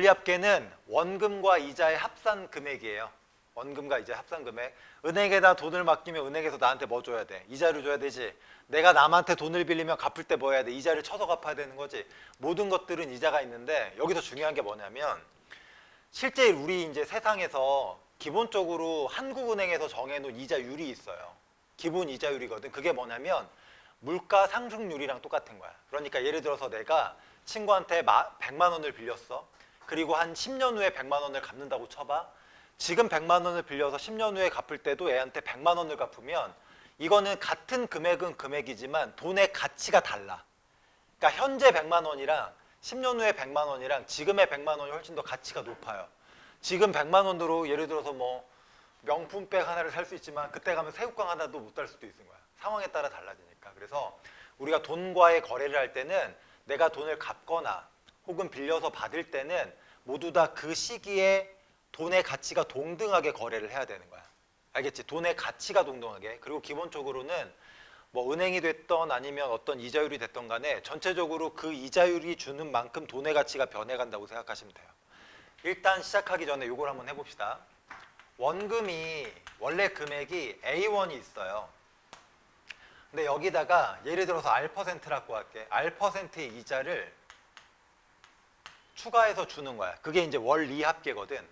원리합계는 원금과 이자의 합산 금액이에요. 원금과 이자의 합산 금액. 은행에다 돈을 맡기면 은행에서 나한테 뭐 줘야 돼? 이자를 줘야 되지. 내가 남한테 돈을 빌리면 갚을 때 뭐 해야 돼? 이자를 쳐서 갚아야 되는 거지. 모든 것들은 이자가 있는데 여기서 중요한 게 뭐냐면 실제 우리 이제 세상에서 기본적으로 한국은행에서 정해놓은 이자율이 있어요. 기본 이자율이거든. 그게 뭐냐면 물가 상승률이랑 똑같은 거야. 그러니까 예를 들어서 내가 친구한테 100만 원을 빌렸어. 그리고 한 10년 후에 100만 원을 갚는다고 쳐봐. 지금 100만 원을 빌려서 10년 후에 갚을 때도 애한테 100만 원을 갚으면 이거는 같은 금액은 금액이지만 돈의 가치가 달라. 그러니까 현재 100만 원이랑 10년 후에 100만 원이랑 지금의 100만 원이 훨씬 더 가치가 높아요. 지금 100만 원으로 예를 들어서 뭐 명품백 하나를 살 수 있지만 그때 가면 새우깡 하나도 못 살 수도 있는 거야. 상황에 따라 달라지니까. 그래서 우리가 돈과의 거래를 할 때는 내가 돈을 갚거나 혹은 빌려서 받을 때는 모두 다 그 시기에 돈의 가치가 동등하게 거래를 해야 되는 거야. 알겠지? 돈의 가치가 동등하게. 그리고 기본적으로는 뭐 은행이 됐던 아니면 어떤 이자율이 됐던 간에 전체적으로 그 이자율이 주는 만큼 돈의 가치가 변해간다고 생각하시면 돼요. 일단 시작하기 전에 이걸 한번 해봅시다. 원금이 원래 금액이 A1이 있어요. 근데 여기다가 예를 들어서 R%라고 할게. R%의 이자를 추가해서 주는 거야. 그게 이제 원리합계거든.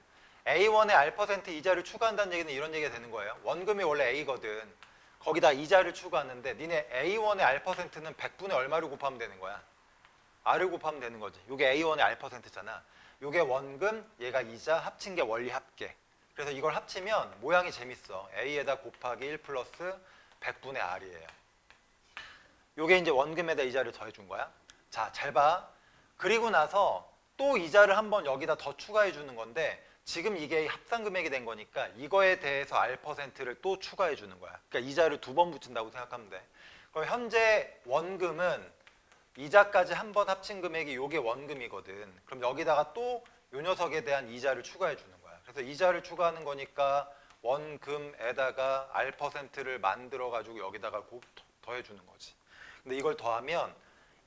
A1에 R% 이자를 추가한다는 얘기는 이런 얘기가 되는 거예요. 원금이 원래 A거든. 거기다 이자를 추가하는데 니네 A1의 R%는 100분의 얼마를 곱하면 되는 거야. R을 곱하면 되는 거지. 이게 A1의 R%잖아. 이게 원금, 얘가 이자, 합친 게 원리합계. 그래서 이걸 합치면 모양이 재밌어. A에다 곱하기 1 플러스 100분의 R이에요. 이게 이제 원금에다 이자를 더해준 거야. 자, 잘 봐. 그리고 나서 또 이자를 한번 여기다 더 추가해 주는 건데 지금 이게 합산 금액이 된 거니까 이거에 대해서 R%를 또 추가해 주는 거야. 그러니까 이자를 두 번 붙인다고 생각하면 돼. 그럼 현재 원금은 이자까지 한 번 합친 금액이 이게 원금이거든. 그럼 여기다가 또 이 녀석에 대한 이자를 추가해 주는 거야. 그래서 이자를 추가하는 거니까 원금에다가 R%를 만들어 가지고 여기다가 더해 주는 거지. 근데 이걸 더하면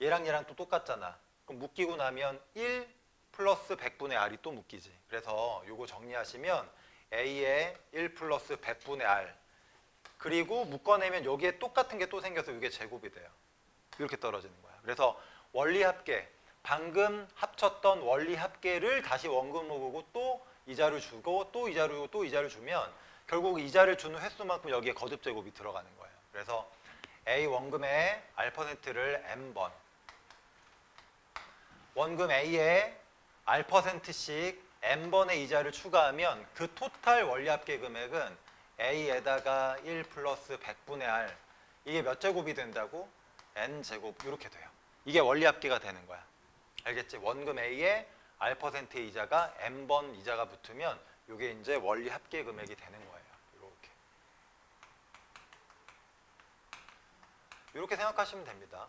얘랑 얘랑 또 똑같잖아. 그럼 묶이고 나면 1 플러스 100분의 R이 또 묶이지. 그래서 요거 정리하시면 A에 1 플러스 100분의 R 그리고 묶어내면 여기에 똑같은 게 또 생겨서 이게 제곱이 돼요. 이렇게 떨어지는 거야. 그래서 원리합계, 방금 합쳤던 원리합계를 다시 원금으로 보고 또 이자를 주고 또 이자를 주고 또 이자를 주면 결국 이자를 주는 횟수만큼 여기에 거듭 제곱이 들어가는 거예요. 그래서 A 원금의 R%를 N번 원금 A에 R%씩 N번의 이자를 추가하면 그 토탈 원리합계 금액은 A에다가 1 플러스 100분의 R 이게 몇 제곱이 된다고? N제곱 이렇게 돼요. 이게 원리합계가 되는 거야. 알겠지? 원금 A에 R%의 이자가 N번 이자가 붙으면 이게 이제 원리합계 금액이 되는 거예요. 이렇게 생각하시면 됩니다.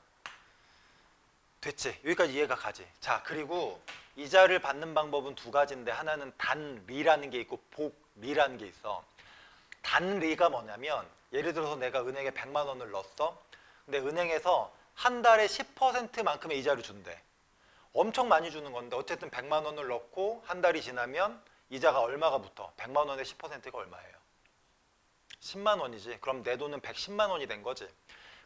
됐지? 여기까지 이해가 가지? 자, 그리고 이자를 받는 방법은 두 가지인데 하나는 단리라는 게 있고 복리라는 게 있어. 단리가 뭐냐면 예를 들어서 내가 은행에 100만 원을 넣었어. 근데 은행에서 한 달에 10%만큼의 이자를 준대. 엄청 많이 주는 건데 어쨌든 100만 원을 넣고 한 달이 지나면 이자가 얼마가 붙어? 100만 원의 10%가 얼마예요? 10만 원이지. 그럼 내 돈은 110만 원이 된 거지.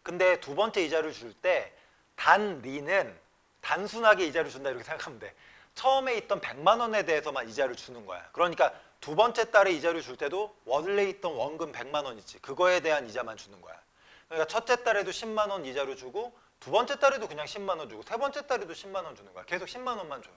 근데 두 번째 이자를 줄 때 단리는 단순하게 이자를 준다 이렇게 생각하면 돼. 처음에 있던 100만 원에 대해서만 이자를 주는 거야. 그러니까 두 번째 달에 이자를 줄 때도 원래 있던 원금 100만 원이지. 그거에 대한 이자만 주는 거야. 그러니까 첫째 달에도 10만 원 이자를 주고 두 번째 달에도 그냥 10만 원 주고 세 번째 달에도 10만 원 주는 거야. 계속 10만 원만 줘요.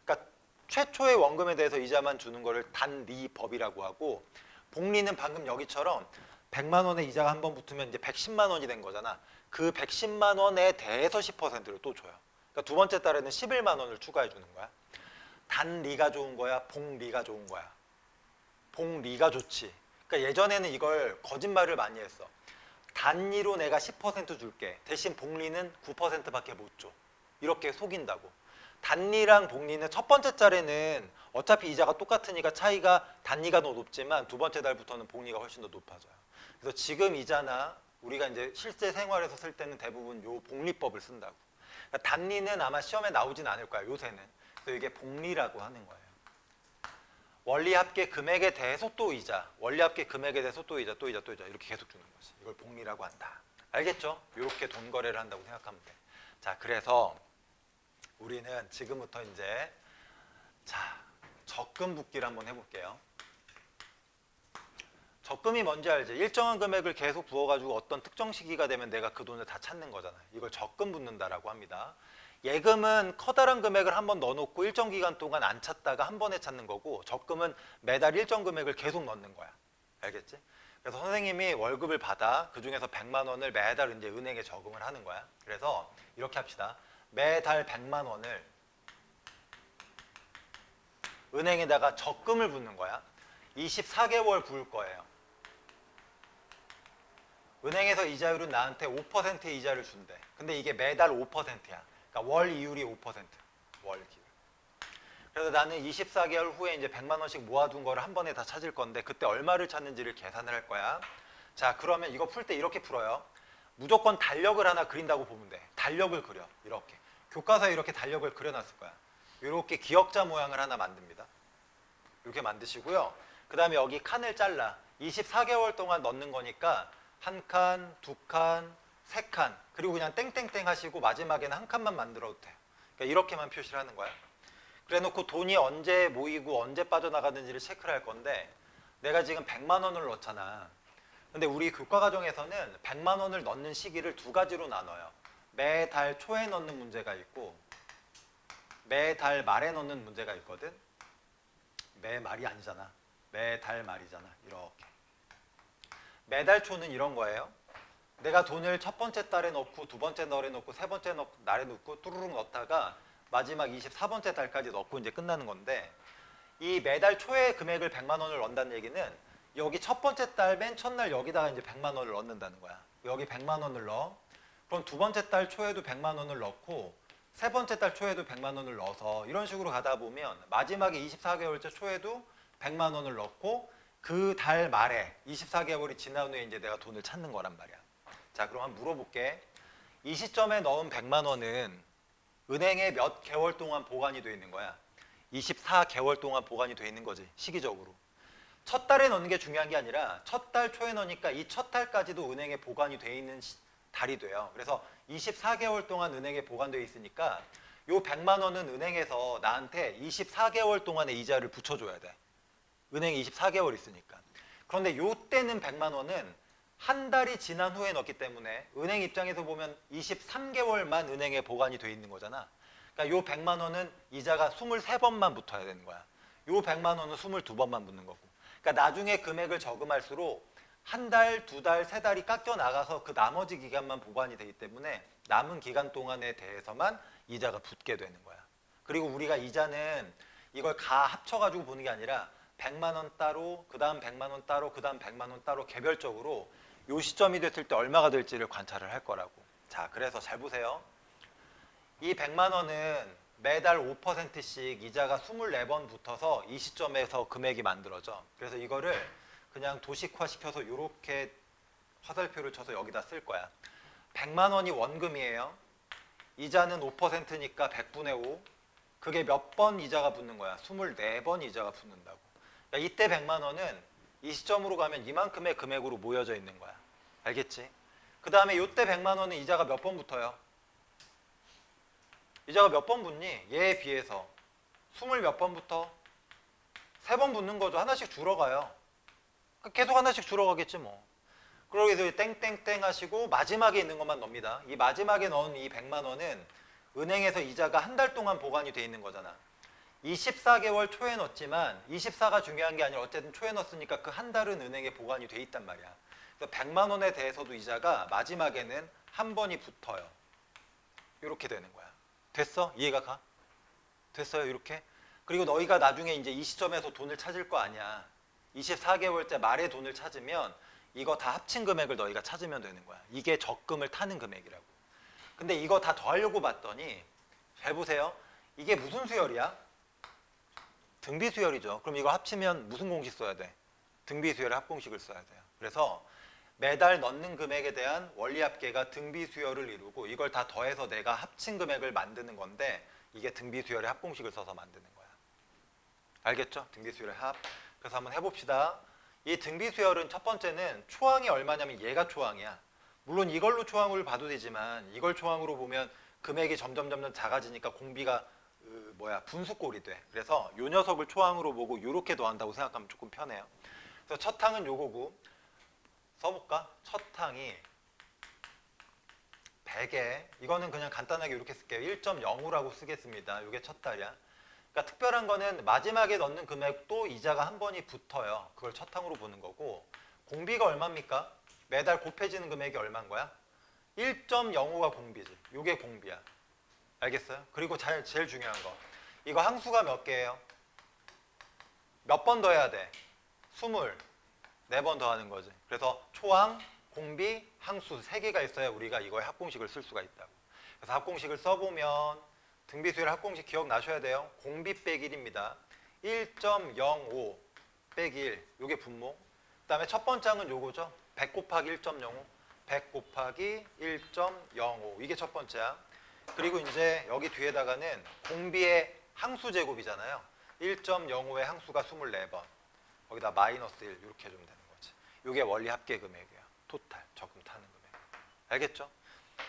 그러니까 최초의 원금에 대해서 이자만 주는 거를 단리법이라고 하고 복리는 방금 여기처럼 100만 원의 이자가 한 번 붙으면 이제 110만 원이 된 거잖아. 그 110만 원에 대해서 10%를 또 줘요. 그러니까 두 번째 달에는 11만 원을 추가해 주는 거야. 단리가 좋은 거야? 복리가 좋은 거야? 복리가 좋지. 그러니까 예전에는 이걸 거짓말을 많이 했어. 단리로 내가 10% 줄게. 대신 복리는 9%밖에 못 줘. 이렇게 속인다고. 단리랑 복리는 첫 번째 달에는 어차피 이자가 똑같으니까 차이가 단리가 더 높지만 두 번째 달부터는 복리가 훨씬 더 높아져요. 그래서 지금 이자나 우리가 이제 실제 생활에서 쓸 때는 대부분 요 복리법을 쓴다고. 그러니까 단리는 아마 시험에 나오진 않을 거야, 요새는. 그래서 이게 복리라고 하는 거예요. 원리합계 금액에 대해서 또 이자, 원리합계 금액에 대해서 또 이자, 또 이자, 또 이자 이렇게 계속 주는 거지. 이걸 복리라고 한다. 알겠죠? 이렇게 돈 거래를 한다고 생각하면 돼. 자, 그래서 우리는 지금부터 이제 자, 적금 붓기를 한번 해볼게요. 적금이 뭔지 알지? 일정한 금액을 계속 부어가지고 어떤 특정 시기가 되면 내가 그 돈을 다 찾는 거잖아요. 이걸 적금 붓는다라고 합니다. 예금은 커다란 금액을 한번 넣어놓고 일정 기간 동안 안 찾다가 한 번에 찾는 거고, 적금은 매달 일정 금액을 계속 넣는 거야. 알겠지? 그래서 선생님이 월급을 받아 그 중에서 100만 원을 매달 이제 은행에 저금을 하는 거야. 그래서 이렇게 합시다. 매달 100만 원을 은행에다가 적금을 붓는 거야. 24개월 부을 거예요. 은행에서 이자율은 나한테 5%의 이자를 준대. 근데 이게 매달 5%야. 그러니까 월 이율이 5%. 월 기율. 그래서 나는 24개월 후에 이제 100만 원씩 모아둔 거를 한 번에 다 찾을 건데 그때 얼마를 찾는지를 계산을 할 거야. 자, 그러면 이거 풀 때 이렇게 풀어요. 무조건 달력을 하나 그린다고 보면 돼. 달력을 그려. 이렇게. 교과서에 이렇게 달력을 그려놨을 거야. 이렇게 기역자 모양을 하나 만듭니다. 이렇게 만드시고요. 그 다음에 여기 칸을 잘라. 24개월 동안 넣는 거니까 한 칸, 두 칸, 세 칸, 그리고 그냥 땡땡땡 하시고 마지막에는 한 칸만 만들어도 돼요. 그러니까 이렇게만 표시를 하는 거야. 그래 놓고 돈이 언제 모이고 언제 빠져나가는지를 체크를 할 건데 내가 지금 100만 원을 넣잖아. 근데 우리 교과 과정에서는 100만 원을 넣는 시기를 두 가지로 나눠요. 매달 초에 넣는 문제가 있고 매달 말에 넣는 문제가 있거든. 매말이 아니잖아. 매달 말이잖아. 이렇게. 매달 초는 이런 거예요. 내가 돈을 첫 번째 달에 넣고 두 번째 달에 넣고 세 번째 날에 넣고 뚜루룩 넣다가 마지막 24번째 달까지 넣고 이제 끝나는 건데, 이 매달 초에 금액을 100만 원을 넣는다는 얘기는 여기 첫 번째 달 맨 첫날 여기다가 이제 100만 원을 넣는다는 거야. 여기 100만 원을 넣어. 그럼 두 번째 달 초에도 100만 원을 넣고 세 번째 달 초에도 100만 원을 넣어서 이런 식으로 가다 보면 마지막에 24개월째 초에도 100만 원을 넣고 그 달 말에 24개월이 지난 후에 이제 내가 돈을 찾는 거란 말이야. 자, 그럼 한번 물어볼게. 이 시점에 넣은 100만 원은 은행에 몇 개월 동안 보관이 돼 있는 거야? 24개월 동안 보관이 돼 있는 거지, 시기적으로. 첫 달에 넣는 게 중요한 게 아니라 첫 달 초에 넣으니까 이 첫 달까지도 은행에 보관이 돼 있는 달이 돼요. 그래서 24개월 동안 은행에 보관되어 있으니까 요 100만 원은 은행에서 나한테 24개월 동안의 이자를 붙여줘야 돼. 은행에 24개월 있으니까. 그런데 요 때는 100만 원은 한 달이 지난 후에 넣기 때문에 은행 입장에서 보면 23개월만 은행에 보관이 돼 있는 거잖아. 그러니까 요 100만 원은 이자가 23번만 붙어야 되는 거야. 요 100만 원은 22번만 붙는 거고. 그러니까 나중에 금액을 저금할수록 한 달, 두 달, 세 달이 깎여 나가서 그 나머지 기간만 보관이 되기 때문에 남은 기간 동안에 대해서만 이자가 붙게 되는 거야. 그리고 우리가 이자는 이걸 다 합쳐가지고 보는 게 아니라 100만 원 따로, 그 다음 100만 원 따로, 그 다음 100만 원 따로 개별적으로 요 시점이 됐을 때 얼마가 될지를 관찰을 할 거라고. 자, 그래서 잘 보세요. 이 100만 원은 매달 5%씩 이자가 24번 붙어서 이 시점에서 금액이 만들어져. 그래서 이거를 그냥 도식화시켜서 이렇게 화살표를 쳐서 여기다 쓸 거야. 100만 원이 원금이에요. 이자는 5%니까 100분의 5. 그게 몇 번 이자가 붙는 거야? 24번 이자가 붙는다고. 그러니까 이때 100만 원은 이 시점으로 가면 이만큼의 금액으로 모여져 있는 거야. 알겠지? 그 다음에 이때 100만 원은 이자가 몇 번 붙어요? 이자가 몇 번 붙니? 얘에 비해서 20 몇 번 붙어? 3번 붙는 거죠. 하나씩 줄어가요. 계속 하나씩 줄어가겠지 뭐. 그러고 이제 땡땡땡 하시고 마지막에 있는 것만 넣습니다. 이 마지막에 넣은 이 100만 원은 은행에서 이자가 한 달 동안 보관이 돼 있는 거잖아. 24개월 초에 넣었지만 24가 중요한 게 아니라 어쨌든 초에 넣었으니까 그 한 달은 은행에 보관이 돼 있단 말이야. 그래서 100만 원에 대해서도 이자가 마지막에는 한 번이 붙어요. 이렇게 되는 거야. 됐어? 이해가 가? 됐어요? 이렇게? 그리고 너희가 나중에 이제 이 시점에서 돈을 찾을 거 아니야. 24개월째 말에 돈을 찾으면 이거 다 합친 금액을 너희가 찾으면 되는 거야. 이게 적금을 타는 금액이라고. 근데 이거 다 더하려고 봤더니 잘 보세요. 이게 무슨 수열이야? 등비 수열이죠. 그럼 이거 합치면 무슨 공식 써야 돼? 등비 수열의 합공식을 써야 돼요. 그래서 매달 넣는 금액에 대한 원리합계가 등비수열을 이루고 이걸 다 더해서 내가 합친 금액을 만드는 건데 이게 등비수열의 합공식을 써서 만드는 거야. 알겠죠? 등비수열의 합. 그래서 한번 해봅시다. 이 등비수열은 첫 번째는 초항이 얼마냐면 얘가 초항이야. 물론 이걸로 초항을 봐도 되지만 이걸 초항으로 보면 금액이 점점 작아지니까 공비가 분수꼴이 돼. 그래서 요 녀석을 초항으로 보고 요렇게 더한다고 생각하면 조금 편해요. 그래서 첫 항은 요거고 써볼까? 첫 항이 100에 이거는 그냥 간단하게 이렇게 쓸게요. 1.05라고 쓰겠습니다. 이게 첫 달이야. 그러니까 특별한 거는 마지막에 넣는 금액도 이자가 한 번이 붙어요. 그걸 첫 항으로 보는 거고 공비가 얼마입니까? 매달 곱해지는 금액이 얼마인 거야? 1.05가 공비지. 이게 공비야. 알겠어요? 그리고 제일 중요한 거. 이거 항수가 몇 개예요? 몇 번 더해야 돼? 24번 더하는 거지. 그래서 초항, 공비, 항수 3개가 있어야 우리가 이거의 합공식을 쓸 수가 있다고. 그래서 합공식을 써보면 등비수열 합공식 기억나셔야 돼요. 공비 빼기 1입니다. 1.05 빼기 1. 요게 분모. 그 다음에 첫 번째 항은 요거죠. 100 곱하기 1.05. 100 곱하기 1.05. 이게 첫 번째야. 그리고 이제 여기 뒤에다가는 공비의 항수 제곱이잖아요. 1.05의 항수가 24번. 거기다 마이너스 1 이렇게 해주면 되는 거지. 이게 원리 합계 금액이야. 토탈 저금 타는 금액. 알겠죠?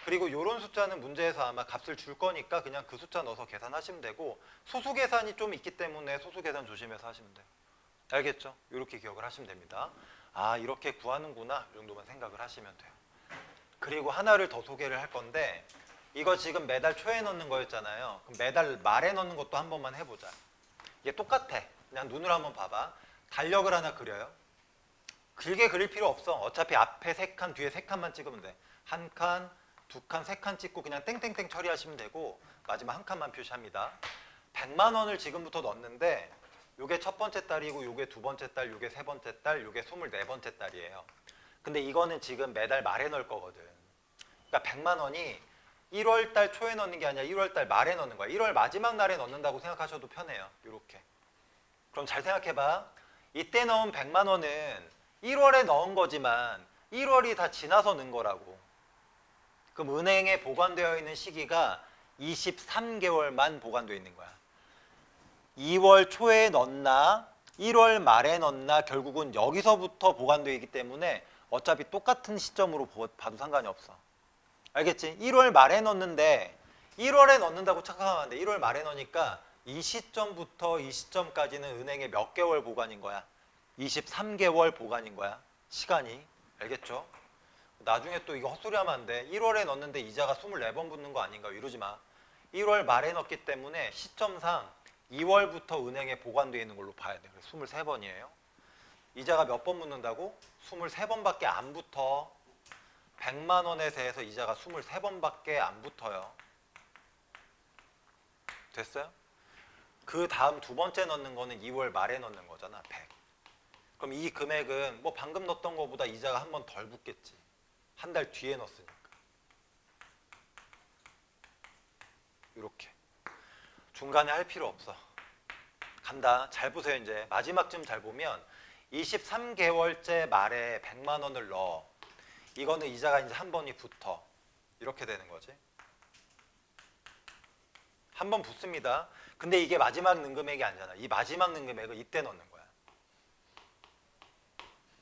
그리고 이런 숫자는 문제에서 아마 값을 줄 거니까 그냥 그 숫자 넣어서 계산하시면 되고 소수 계산이 좀 있기 때문에 소수 계산 조심해서 하시면 돼요. 알겠죠? 이렇게 기억을 하시면 됩니다. 아 이렇게 구하는구나 이 정도만 생각을 하시면 돼요. 그리고 하나를 더 소개를 할 건데 이거 지금 매달 초에 넣는 거였잖아요. 그럼 매달 말에 넣는 것도 한 번만 해보자. 이게 똑같아. 그냥 눈으로 한번 봐봐. 달력을 하나 그려요. 길게 그릴 필요 없어. 어차피 앞에 3칸, 뒤에 3칸만 찍으면 돼. 1칸, 2칸, 3칸 찍고 그냥 땡땡땡 처리하시면 되고 마지막 1칸만 표시합니다. 100만 원을 지금부터 넣는데 요게 첫 번째 달이고 요게 두 번째 달, 요게 세 번째 달, 요게 24번째 달이에요. 근데 이거는 지금 매달 말에 넣을 거거든. 그러니까 100만 원이 1월 달 초에 넣는 게 아니라 1월 달 말에 넣는 거야. 1월 마지막 날에 넣는다고 생각하셔도 편해요. 이렇게. 그럼 잘 생각해봐. 이때 넣은 100만 원은 1월에 넣은 거지만 1월이 다 지나서 넣은 거라고. 그럼 은행에 보관되어 있는 시기가 23개월만 보관되어 있는 거야. 2월 초에 넣나 1월 말에 넣나 결국은 여기서부터 보관되어 있기 때문에 어차피 똑같은 시점으로 봐도 상관이 없어. 알겠지? 1월 말에 넣는데 1월에 넣는다고 착각하면 안 돼. 1월 말에 넣으니까 이 시점부터 이 시점까지는 은행에 몇 개월 보관인 거야? 23개월 보관인 거야. 시간이. 알겠죠? 나중에 또 이거 헛소리 하면 안 돼. 1월에 넣는데 이자가 24번 붙는 거 아닌가? 이러지 마. 1월 말에 넣기 때문에 시점상 2월부터 은행에 보관되어 있는 걸로 봐야 돼. 그래서 23번이에요. 이자가 몇 번 붙는다고? 23번밖에 안 붙어. 100만 원에 대해서 이자가 23번밖에 안 붙어요. 됐어요? 그 다음 두 번째 넣는 거는 2월 말에 넣는 거잖아. 100. 그럼 이 금액은 뭐 방금 넣었던 거보다 이자가 한 번 덜 붙겠지. 한 달 뒤에 넣었으니까. 이렇게. 중간에 할 필요 없어. 간다. 잘 보세요. 이제 마지막쯤 잘 보면 23개월째 말에 100만 원을 넣어. 이거는 이자가 이제 한 번이 붙어. 이렇게 되는 거지. 한 번 붙습니다. 근데 이게 마지막 넣은 금액이 아니잖아. 이 마지막 넣은 금액을 이때 넣는 거야.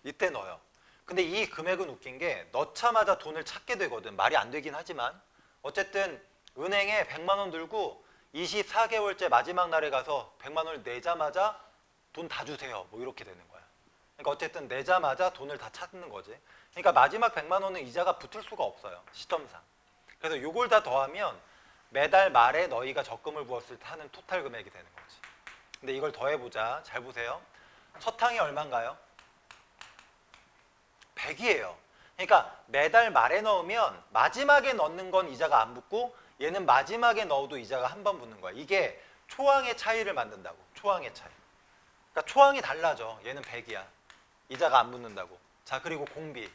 이때 넣어요. 근데 이 금액은 웃긴 게 넣자마자 돈을 찾게 되거든. 말이 안 되긴 하지만 어쨌든 은행에 100만 원 들고 24개월째 마지막 날에 가서 100만 원을 내자마자 돈 다 주세요. 뭐 이렇게 되는 거야. 그러니까 어쨌든 내자마자 돈을 다 찾는 거지. 그러니까 마지막 100만 원은 이자가 붙을 수가 없어요. 시점상. 그래서 요걸 다 더하면 매달 말에 너희가 적금을 부었을 때 하는 토탈 금액이 되는 거지. 근데 이걸 더해보자. 잘 보세요. 첫 항이 얼마인가요? 100이에요. 그러니까 매달 말에 넣으면 마지막에 넣는 건 이자가 안 붙고 얘는 마지막에 넣어도 이자가 한 번 붙는 거야. 이게 초항의 차이를 만든다고. 초항의 차이. 그러니까 초항이 달라져. 얘는 100이야. 이자가 안 붙는다고. 자, 그리고 공비.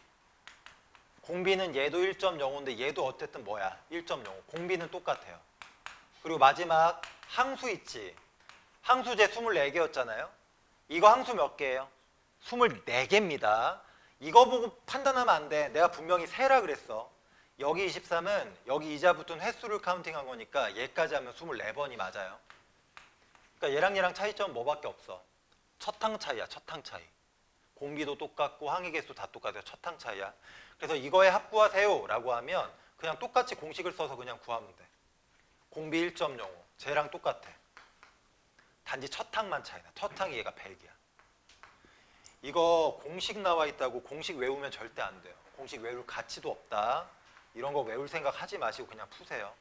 공비는 얘도 1.05인데 얘도 어쨌든 뭐야? 1.05. 공비는 똑같아요. 그리고 마지막 항수 있지. 항수제 24개였잖아요. 이거 항수 몇 개예요? 24개입니다. 이거 보고 판단하면 안 돼. 내가 분명히 세라 그랬어. 여기 23은 여기 이자 붙은 횟수를 카운팅한 거니까 얘까지 하면 24번이 맞아요. 그러니까 얘랑 차이점은 뭐밖에 없어. 첫항 차이야. 첫항 차이. 공비도 똑같고 항의 개수 다 똑같아요. 첫항 차이야. 그래서 이거에 합구하세요 라고 하면 그냥 똑같이 공식을 써서 그냥 구하면 돼. 공비 1.05 쟤랑 똑같아. 단지 첫항만 차이나. 첫항이 얘가 100이야. 이거 공식 나와 있다고 공식 외우면 절대 안 돼요. 공식 외울 가치도 없다. 이런 거 외울 생각 하지 마시고 그냥 푸세요.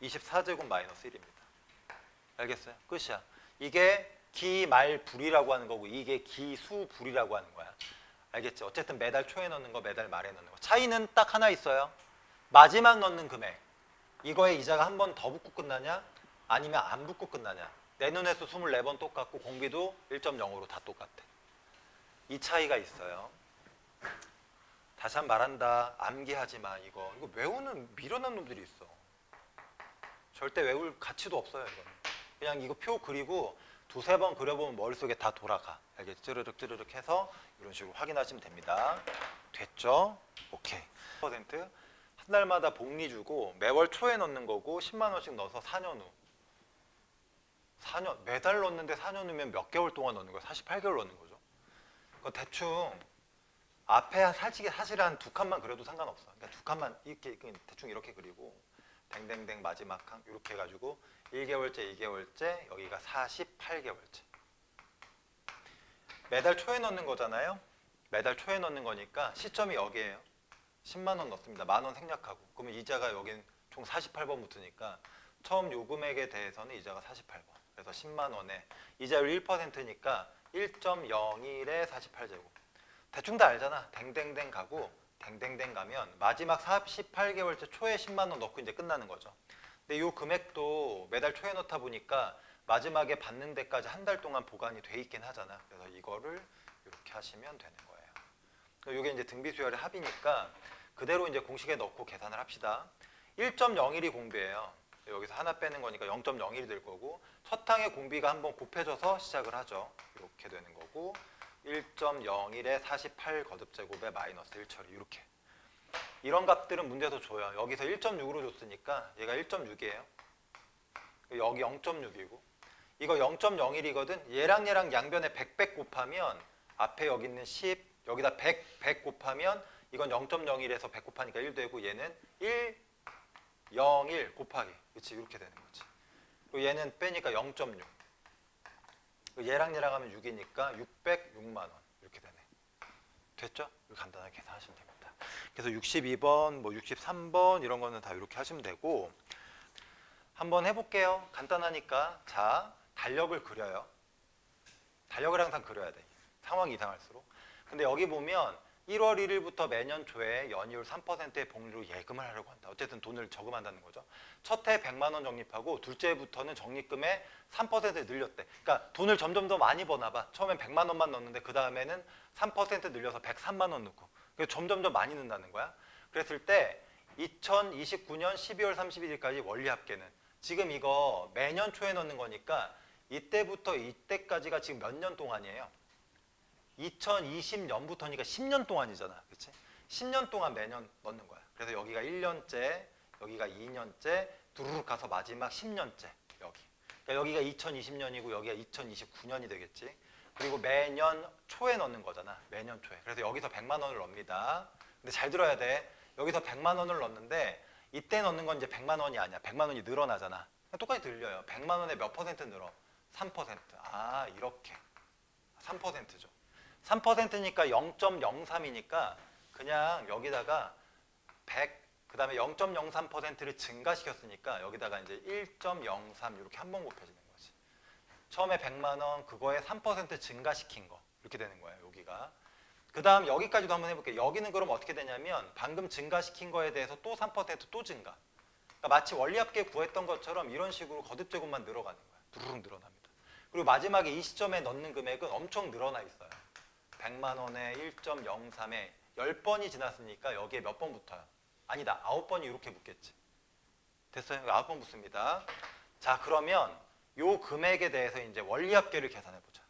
24제곱 마이너스 1입니다. 알겠어요? 끝이야. 이게 기말불이라고 하는 거고 이게 기수불이라고 하는 거야. 알겠지? 어쨌든 매달 초에 넣는 거, 매달 말에 넣는 거. 차이는 딱 하나 있어요. 마지막 넣는 금액. 이거에 이자가 한 번 더 붙고 끝나냐? 아니면 안 붙고 끝나냐? 내는 횟수 24번 똑같고 공비도 1.05로 다 똑같아. 이 차이가 있어요. 다시 한 번 말한다. 암기하지 마. 이거 외우는 미련한 놈들이 있어. 절대 외울 가치도 없어요. 이거는. 그냥 이거 표 그리고 두세 번 그려보면 머릿속에 다 돌아가. 알겠지? 찌르륵 해서 이런 식으로 확인하시면 됩니다. 됐죠? 오케이. 10%한 달마다 복리 주고 매월 초에 넣는 거고 10만 원씩 넣어서 4년 후. 4년 매달 넣는데 4년 후면 몇 개월 동안 넣는 거야? 48개월 넣는 거죠. 대충 앞에 사실 한 두 칸만 그려도 상관없어. 그러니까 두 칸만 이렇게 대충 이렇게 그리고 댕댕댕 마지막 칸 이렇게 해가지고 1개월째, 2개월째 여기가 48개월째. 매달 초에 넣는 거잖아요. 매달 초에 넣는 거니까 시점이 여기에요. 10만 원 넣습니다. 만 원 생략하고. 그러면 이자가 여긴 총 48번 붙으니까 처음 요금액에 대해서는 이자가 48번. 그래서 10만 원에 이자율 1%니까 1.01에 48제곱. 대충 다 알잖아. 댕댕댕 가고 댕댕댕 가면 마지막 48개월째 초에 10만 원 넣고 이제 끝나는 거죠. 근데 이 금액도 매달 초에 넣다 보니까 마지막에 받는 데까지 한 달 동안 보관이 돼 있긴 하잖아. 그래서 이거를 이렇게 하시면 되는 거예요. 이게 이제 등비 수열의 합이니까 그대로 이제 공식에 넣고 계산을 합시다. 1.01이 공비예요. 여기서 하나 빼는 거니까 0.01이 될 거고 첫 항의 공비가 한번 곱해져서 시작을 하죠. 이렇게 되는 거고 1.01에 48 거듭제곱에 마이너스 1 처리 이렇게. 이런 값들은 문제에서 줘요. 여기서 1.6으로 줬으니까 얘가 1.6이에요. 여기 0.6이고 이거 0.01이거든. 얘랑 양변에 100 곱하면 앞에 여기 있는 10 여기다 100 곱하면 이건 0.01에서 100 곱하니까 1 되고 얘는 1, 0, 1 곱하기 그렇지 이렇게 되는 거지. 그리고 얘는 빼니까 0.6 얘랑 하면 6이니까 606만 원 이렇게 되네. 됐죠? 이렇게 간단하게 계산하시면 됩니다. 그래서 62번, 뭐 63번 이런 거는 다 이렇게 하시면 되고 한번 해볼게요. 간단하니까 자 달력을 그려요. 달력을 항상 그려야 돼. 상황이 이상할수록. 근데 여기 보면 1월 1일부터 매년 초에 연이율 3%의 복리로 예금을 하려고 한다. 어쨌든 돈을 저금한다는 거죠. 첫 해 100만 원 적립하고 둘째 해부터는 적립금의 3% 늘렸대. 그러니까 돈을 점점 더 많이 버나 봐. 처음엔 100만 원만 넣었는데 그 다음에는 3% 늘려서 103만 원 넣고 점점 더 많이 넣는다는 거야. 그랬을 때 2029년 12월 31일까지 원리 합계는 지금 이거 매년 초에 넣는 거니까 이때부터 이때까지가 지금 몇 년 동안이에요? 2020년부터니까 10년 동안이잖아. 그렇지? 10년 동안 매년 넣는 거야. 그래서 여기가 1년째, 여기가 2년째, 두루룩 가서 마지막 10년째 여기. 그러니까 여기가 2020년이고 여기가 2029년이 되겠지. 그리고 매년 초에 넣는 거잖아. 매년 초에. 그래서 여기서 100만 원을 넣습니다. 근데 잘 들어야 돼. 여기서 100만 원을 넣는데 이때 넣는 건 이제 100만 원이 아니야. 100만 원이 늘어나잖아. 똑같이 들려요. 100만 원에 몇 퍼센트 늘어? 3%. 아, 이렇게. 3%죠. 3%니까 0.03이니까 그냥 여기다가 100, 그 다음에 0.03%를 증가시켰으니까 여기다가 이제 1.03 이렇게 한 번 곱해지는 거지. 처음에 100만 원 그거에 3% 증가시킨 거 이렇게 되는 거예요. 여기가. 그 다음 여기까지도 한번 해볼게요. 여기는 그럼 어떻게 되냐면 방금 증가시킨 거에 대해서 또 3%또 증가. 그러니까 마치 원리합계 구했던 것처럼 이런 식으로 거듭제곱만 늘어가는 거야. 두루룩 늘어납니다. 그리고 마지막에 이 시점에 넣는 금액은 엄청 늘어나 있어요. 100만 원에 1.03에 10번이 지났으니까 여기에 몇 번 붙어요? 아니다. 9번이 이렇게 붙겠지. 됐어요? 9번 붙습니다. 자, 그러면 요 금액에 대해서 이제 원리합계를 계산해 보자.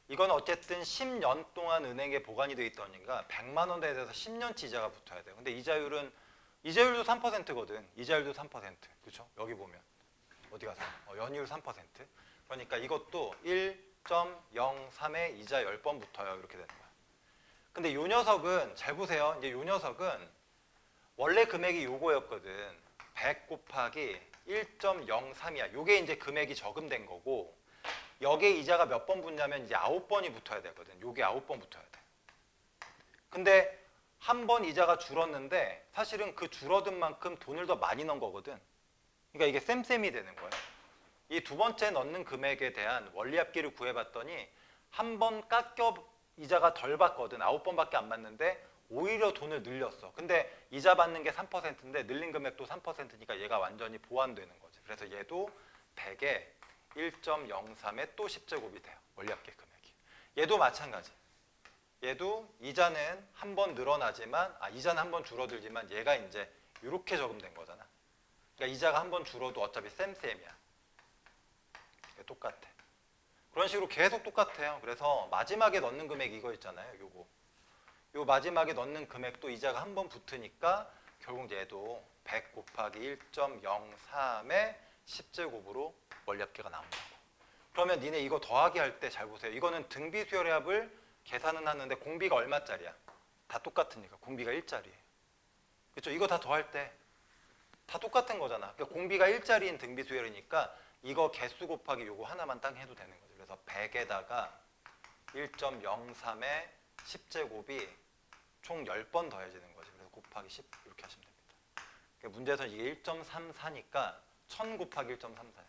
이건 어쨌든 10년 동안 은행에 보관이 돼 있다니까 100만 원에 대해서 10년치 이자가 붙어야 돼요. 근데 이자율도 3%거든. 이자율도 3%. 그렇죠? 여기 보면 어디 가서 연이율 3%. 그러니까 이것도 1.03에 이자 10번 붙어요. 이렇게 되는 거야. 근데 요 녀석은 잘 보세요. 이제 요 녀석은 원래 금액이 요거였거든. 100 곱하기 1.03이야. 요게 이제 금액이 저금된 거고 여기에 이자가 몇 번 붙냐면 이제 9번이 붙어야 되거든. 요게 9번 붙어야 돼. 근데 한 번 이자가 줄었는데 사실은 그 줄어든 만큼 돈을 더 많이 넣은 거거든. 그러니까 이게 쌤쌤이 되는 거예요. 이 두 번째 넣는 금액에 대한 원리합계를 구해봤더니 한 번 깎여 이자가 덜 받거든. 9번밖에 안 받는데 오히려 돈을 늘렸어. 근데 이자 받는 게 3%인데 늘린 금액도 3%니까 얘가 완전히 보완되는 거지. 그래서 얘도 100에 1.03에 또 10제곱이 돼요. 원리합계 금액이. 얘도 마찬가지. 얘도 이자는 한 번 늘어나지만 이자는 한 번 줄어들지만 얘가 이제 이렇게 저금된 거잖아. 그러니까 이자가 한 번 줄어도 어차피 쌤쌤이야. 똑같아. 그런 식으로 계속 똑같아요. 그래서 마지막에 넣는 금액 이거 있잖아요. 요 마지막에 넣는 금액도 이자가 한 번 붙으니까 결국 얘도 100 곱하기 1.03에 10제곱으로 원리합계가 나온다고. 그러면 니네 이거 더하기 할 때 잘 보세요. 이거는 등비 수열합을 계산은 하는데 공비가 얼마짜리야? 다 똑같으니까 공비가 1짜리예요. 그렇죠? 이거 다 더할 때 다 똑같은 거잖아. 그러니까 공비가 1짜리인 등비 수열이니까 이거 개수 곱하기 요거 하나만 딱 해도 되는 거죠. 그래서 100에다가 1.03에 10제곱이 총 10번 더해지는 거지. 그래서 곱하기 10 이렇게 하시면 됩니다. 그러니까 문제에서 이게 1.34니까 1000 곱하기 1.34야.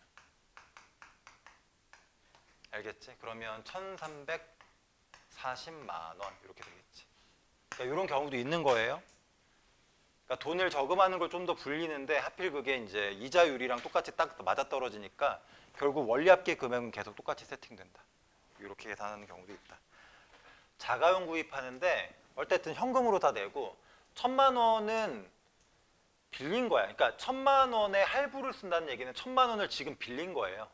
알겠지? 그러면 1340만 원 이렇게 되겠지. 그러니까 이런 경우도 있는 거예요. 그러니까 돈을 저금하는 걸 좀 더 불리는데 하필 그게 이제 이자율이랑 똑같이 딱 맞아떨어지니까 결국 원리합계 금액은 계속 똑같이 세팅된다. 이렇게 계산하는 경우도 있다. 자가용 구입하는데 어쨌든 현금으로 다 내고 1000만 원은 빌린 거야. 그러니까 1000만 원에 할부를 쓴다는 얘기는 1000만 원을 지금 빌린 거예요.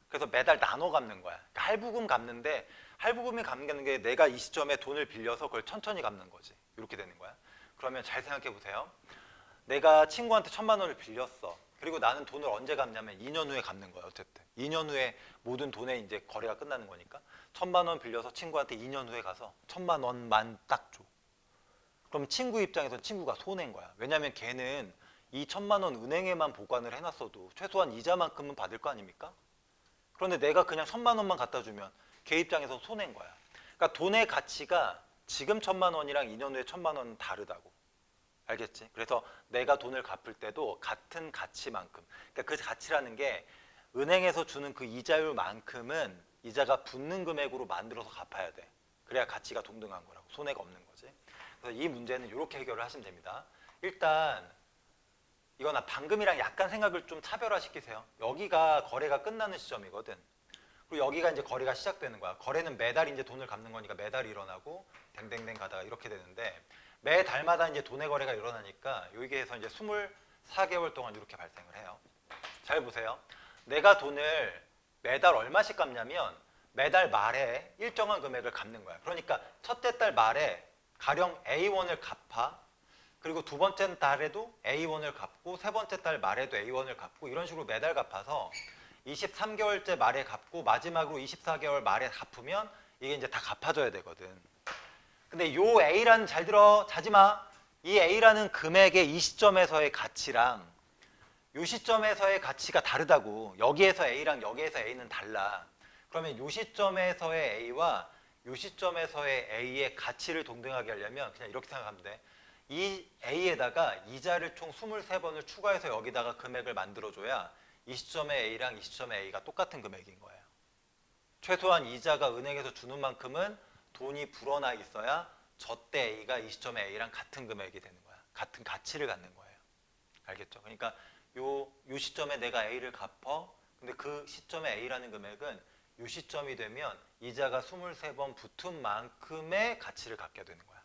그래서 매달 나눠 갚는 거야. 그러니까 할부금 갚는데 할부금이 갚는 게 내가 이 시점에 돈을 빌려서 그걸 천천히 갚는 거지. 이렇게 되는 거야. 그러면 잘 생각해 보세요. 내가 친구한테 1000만 원을 빌렸어. 그리고 나는 돈을 언제 갚냐면 2년 후에 갚는 거야. 어쨌든 2년 후에 모든 돈의 이제 거래가 끝나는 거니까 1000만 원 빌려서 친구한테 2년 후에 가서 1000만 원만 딱 줘. 그럼 친구 입장에서 친구가 손해인 거야. 왜냐면 걔는 이 1000만 원 은행에만 보관을 해놨어도 최소한 이자만큼은 받을 거 아닙니까? 그런데 내가 그냥 1000만 원만 갖다 주면 걔 입장에서 손해인 거야. 그러니까 돈의 가치가 지금 1000만 원이랑 2년 후에 1000만 원은 다르다고. 알겠지? 그래서 내가 돈을 갚을 때도 같은 가치만큼, 그러니까 그 가치라는 게 은행에서 주는 그 이자율만큼은 이자가 붙는 금액으로 만들어서 갚아야 돼. 그래야 가치가 동등한 거라고. 손해가 없는 거지. 그래서 이 문제는 이렇게 해결을 하시면 됩니다. 일단 이거나 방금이랑 약간 생각을 좀 차별화시키세요. 여기가 거래가 끝나는 시점이거든. 그리고 여기가 이제 거래가 시작되는 거야. 거래는 매달 이제 돈을 갚는 거니까 매달 일어나고 댕댕댕 가다가 이렇게 되는데 매달마다 이제 돈의 거래가 일어나니까 여기에서 이제 24개월 동안 이렇게 발생을 해요. 잘 보세요. 내가 돈을 매달 얼마씩 갚냐면 매달 말에 일정한 금액을 갚는 거야. 그러니까 첫째 달 말에 가령 A1을 갚아. 그리고 두 번째 달에도 A1을 갚고 세 번째 달 말에도 A1을 갚고 이런 식으로 매달 갚아서 23개월째 말에 갚고 마지막으로 24개월 말에 갚으면 이게 이제 다 갚아줘야 되거든. 근데 요 A라는, 잘 들어, 자지마. 이 A라는 금액의 이 시점에서의 가치랑 요 시점에서의 가치가 다르다고. 여기에서 A랑 여기에서 A는 달라. 그러면 요 시점에서의 A와 요 시점에서의 A의 가치를 동등하게 하려면 그냥 이렇게 생각하면 돼. 이 A에다가 이자를 총 23번을 추가해서 여기다가 금액을 만들어줘야 이 시점의 A랑 이 시점의 A가 똑같은 금액인 거예요. 최소한 이자가 은행에서 주는 만큼은 돈이 불어나 있어야 저때 A가 이 시점의 A랑 같은 금액이 되는 거야. 같은 가치를 갖는 거예요. 알겠죠? 그러니까 요 시점에 내가 A를 갚어. 근데 그 시점의 A라는 금액은 요 시점이 되면 이자가 23번 붙은 만큼의 가치를 갖게 되는 거야.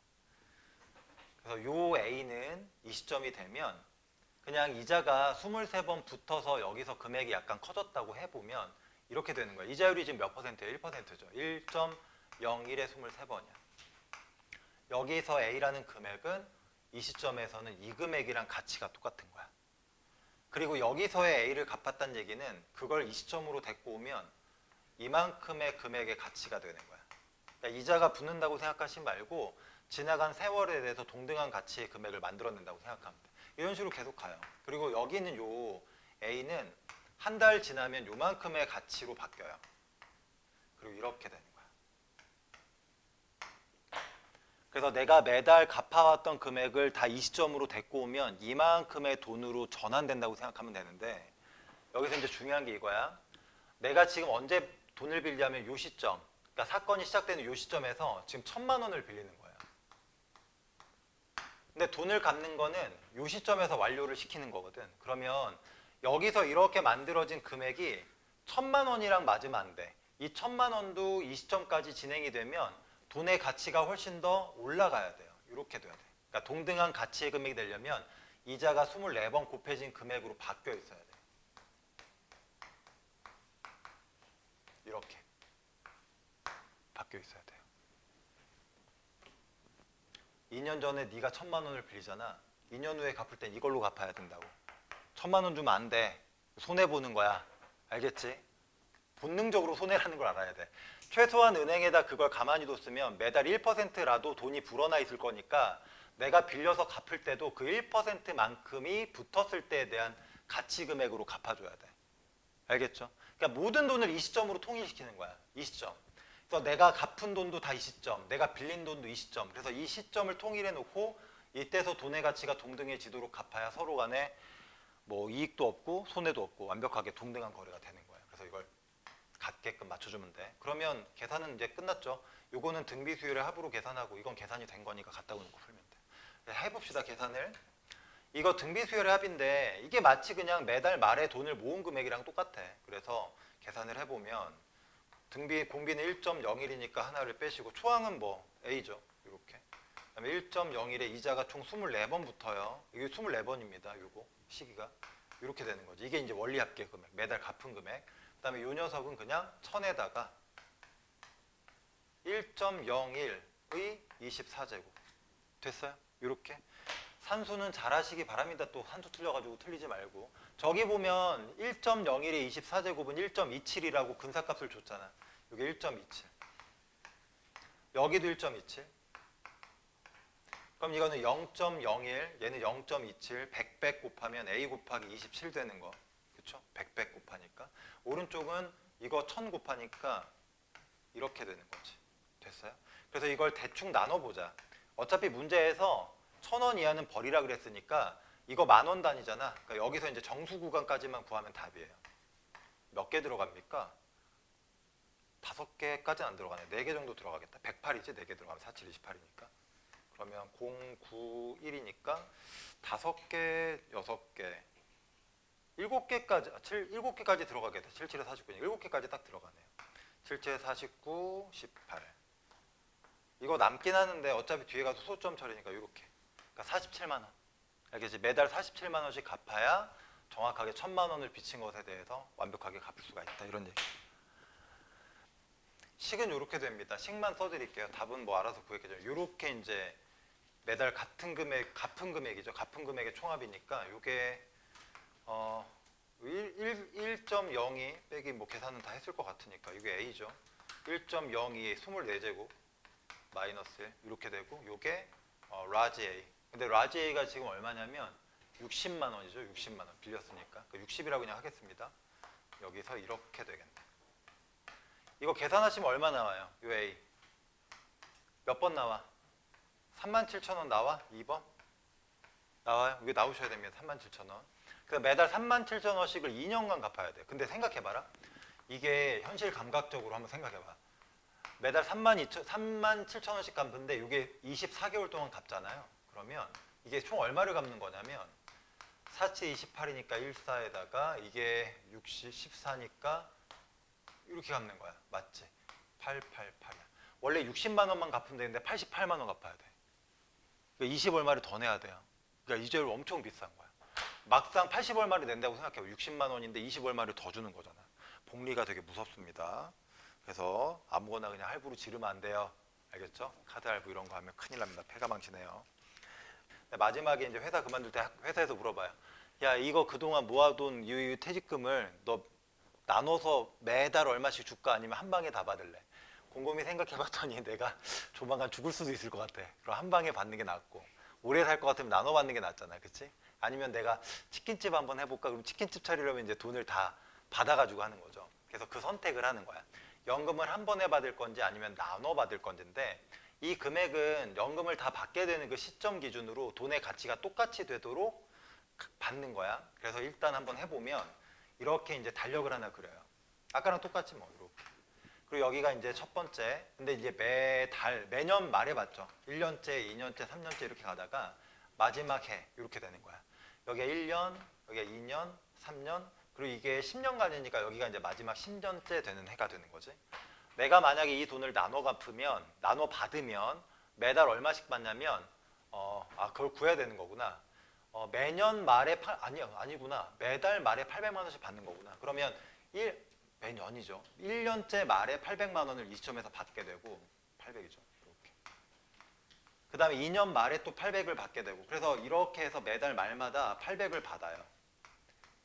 그래서 요 A는 이 시점이 되면 그냥 이자가 23번 붙어서 여기서 금액이 약간 커졌다고 해보면 이렇게 되는 거예요. 이자율이 지금 몇 퍼센트예요? 1%죠. 0, 1에 23번이야. 여기서 A라는 금액은 이 시점에서는 이 금액이랑 가치가 똑같은 거야. 그리고 여기서의 A를 갚았다는 얘기는 그걸 이 시점으로 데리고 오면 이만큼의 금액의 가치가 되는 거야. 그러니까 이자가 붙는다고 생각하지 말고 지나간 세월에 대해서 동등한 가치의 금액을 만들어낸다고 생각하면 돼. 이런 식으로 계속 가요. 그리고 여기 있는 요 A는 한 달 지나면 요만큼의 가치로 바뀌어요. 그리고 이렇게 되는 거야. 그래서 내가 매달 갚아왔던 금액을 다 이 시점으로 데리고 오면 이만큼의 돈으로 전환된다고 생각하면 되는데, 여기서 이제 중요한 게 이거야. 내가 지금 언제 돈을 빌리냐면 요 시점, 그러니까 사건이 시작되는 요 시점에서 지금 1,000만 원을 빌리는 거예요. 근데 돈을 갚는 거는 요 시점에서 완료를 시키는 거거든. 그러면 여기서 이렇게 만들어진 금액이 1,000만 원이랑 맞으면 안 돼. 이 1,000만 원도 이 시점까지 진행이 되면 돈의 가치가 훨씬 더 올라가야 돼요. 이렇게 돼야 돼. 그러니까 동등한 가치의 금액이 되려면 이자가 24번 곱해진 금액으로 바뀌어 있어야 돼. 이렇게 바뀌어 있어야 돼요. 2년 전에 네가 1,000만 원을 빌리잖아. 2년 후에 갚을 땐 이걸로 갚아야 된다고. 1,000만 원 주면 안 돼. 손해 보는 거야. 알겠지? 본능적으로 손해라는 걸 알아야 돼. 최소한 은행에다 그걸 가만히 뒀으면 매달 1%라도 돈이 불어나 있을 거니까 내가 빌려서 갚을 때도 그 1%만큼이 붙었을 때에 대한 가치 금액으로 갚아줘야 돼. 알겠죠? 그러니까 모든 돈을 이 시점으로 통일시키는 거야. 이 시점. 그래서 내가 갚은 돈도 다 이 시점, 내가 빌린 돈도 이 시점. 그래서 이 시점을 통일해 놓고 이때서 돈의 가치가 동등해지도록 갚아야 서로 간에 뭐 이익도 없고 손해도 없고 완벽하게 동등한 거래가 되는 거예요. 그래서 이걸 같게끔 맞춰주면 돼. 그러면 계산은 이제 끝났죠. 요거는 등비 수율의 합으로 계산하고 이건 계산이 된 거니까 갖다 오는 거 풀면 돼. 해봅시다 계산을. 이거 등비 수율의 합인데 이게 마치 그냥 매달 말에 돈을 모은 금액이랑 똑같아. 그래서 계산을 해보면 등비 공비는 1.01이니까 하나를 빼시고 초항은 뭐 A죠. 이렇게. 그다음에 1.01에 이자가 총 24번 붙어요. 이게 24번입니다. 요거 시기가 이렇게 되는 거지. 이게 이제 원리 합계 금액, 매달 갚은 금액. 그다음에 요 녀석은 그냥 1000에다가 1.01의 24제곱 됐어요? 이렇게 산수는 잘 하시기 바랍니다. 또 산수 틀려가지고 틀리지 말고. 저기 보면 1.01의 24제곱은 1.27이라고 근사값을 줬잖아. 이게 1.27. 여기도 1.27. 그럼 이거는 0.01, 얘는 0.27, 100 곱하면 A 곱하기 27 되는 거. 그쵸? 100 곱하니까. 오른쪽은 이거 1000 곱하니까 이렇게 되는 거지. 됐어요? 그래서 이걸 대충 나눠보자. 어차피 문제에서 1,000원 이하는 버리라 그랬으니까 이거 10,000원 단위잖아. 그러니까 여기서 이제 정수 구간까지만 구하면 답이에요. 몇 개 들어갑니까? 5개까지는 안 들어가네. 4개 정도 들어가겠다. 108이지? 4개 들어가면 47, 28이니까. 그러면 0, 9, 1이니까 5개, 6개, 7개까지, 7개까지 들어가겠다. 7, 7에 49, 7개까지 딱 들어가네요. 7, 7에 49, 18. 이거 남긴 하는데 어차피 뒤에 가서 소점 처리니까 이렇게. 그러니까 47만 원. 알겠지? 매달 47만 원씩 갚아야 정확하게 1,000만 원을 빚힌 것에 대해서 완벽하게 갚을 수가 있다. 이런 얘기. 식은 이렇게 됩니다. 식만 써드릴게요. 답은 뭐 알아서 구했겠죠. 이렇게 이제 매달 같은 금액, 갚은 금액이죠. 갚은 금액의 총합이니까 이게 1.02 빼기 뭐 계산은 다 했을 것 같으니까 이게 A죠. 1.02의 24제곱 마이너스 1 이렇게 되고 이게 라지 A. 근데 라지 A가 지금 얼마냐면 60만 원이죠. 60만 원 빌렸으니까. 60이라고 그냥 하겠습니다. 여기서 이렇게 되겠네. 이거 계산하시면 얼마 나와요? 요 A. 몇 번 나와? 37,000원 나와? 2번? 나와요? 이게 나오셔야 됩니다. 37,000원. 그래서 매달 37,000원씩을 2년간 갚아야 돼. 근데 생각해봐라. 이게 현실 감각적으로 한번 생각해봐. 매달 37,000원씩 갚는데 이게 24개월 동안 갚잖아요. 그러면 이게 총 얼마를 갚는 거냐면 47, 28이니까 14에다가 이게 60, 14니까 이렇게 갚는 거야. 맞지? 888이야. 원래 60만 원만 갚으면 되는데 88만 원 갚아야 돼. 그러니까 20얼마를 더 내야 돼요. 그러니까 이자율 엄청 비싼 거야. 막상 80얼마를 낸다고 생각해요. 60만 원인데 20얼마를 더 주는 거잖아. 복리가 되게 무섭습니다. 그래서 아무거나 그냥 할부로 지르면 안 돼요. 알겠죠? 카드 할부 이런 거 하면 큰일 납니다. 패가 망치네요. 마지막에 이제 회사 그만둘 때 회사에서 물어봐요. 야, 이거 그동안 모아둔 이 퇴직금을 너 나눠서 매달 얼마씩 줄까? 아니면 한 방에 다 받을래? 곰곰이 생각해봤더니 내가 조만간 죽을 수도 있을 것 같아. 그럼 한 방에 받는 게 낫고, 오래 살 것 같으면 나눠 받는 게 낫잖아, 그치? 아니면 내가 치킨집 한번 해볼까? 그럼 치킨집 차리려면 이제 돈을 다 받아가지고 하는 거죠. 그래서 그 선택을 하는 거야. 연금을 한 번에 받을 건지 아니면 나눠 받을 건지인데, 이 금액은 연금을 다 받게 되는 그 시점 기준으로 돈의 가치가 똑같이 되도록 받는 거야. 그래서 일단 한번 해보면 이렇게 이제 달력을 하나 그려요. 아까랑 똑같이 뭐 이렇게. 그리고 여기가 이제 첫 번째. 근데 이제 매달 매년 말에 받죠. 1년째, 2년째, 3년째 이렇게 가다가 마지막 해 이렇게 되는 거야. 여기가 1년, 여기가 2년, 3년, 그리고 이게 10년간이니까 여기가 이제 마지막 10년째 되는 해가 되는 거지. 내가 만약에 이 돈을 나눠 갚으면, 나눠 받으면 매달 얼마씩 받냐면 그걸 구해야 되는 거구나. 매년 말에 아니구나. 매달 말에 800만 원씩 받는 거구나. 그러면 매년이죠. 1년째 말에 800만 원을 이 시점에서 받게 되고 800이죠. 이렇게. 그다음에 2년 말에 또 800을 받게 되고 그래서 이렇게 해서 매달 말마다 800을 받아요.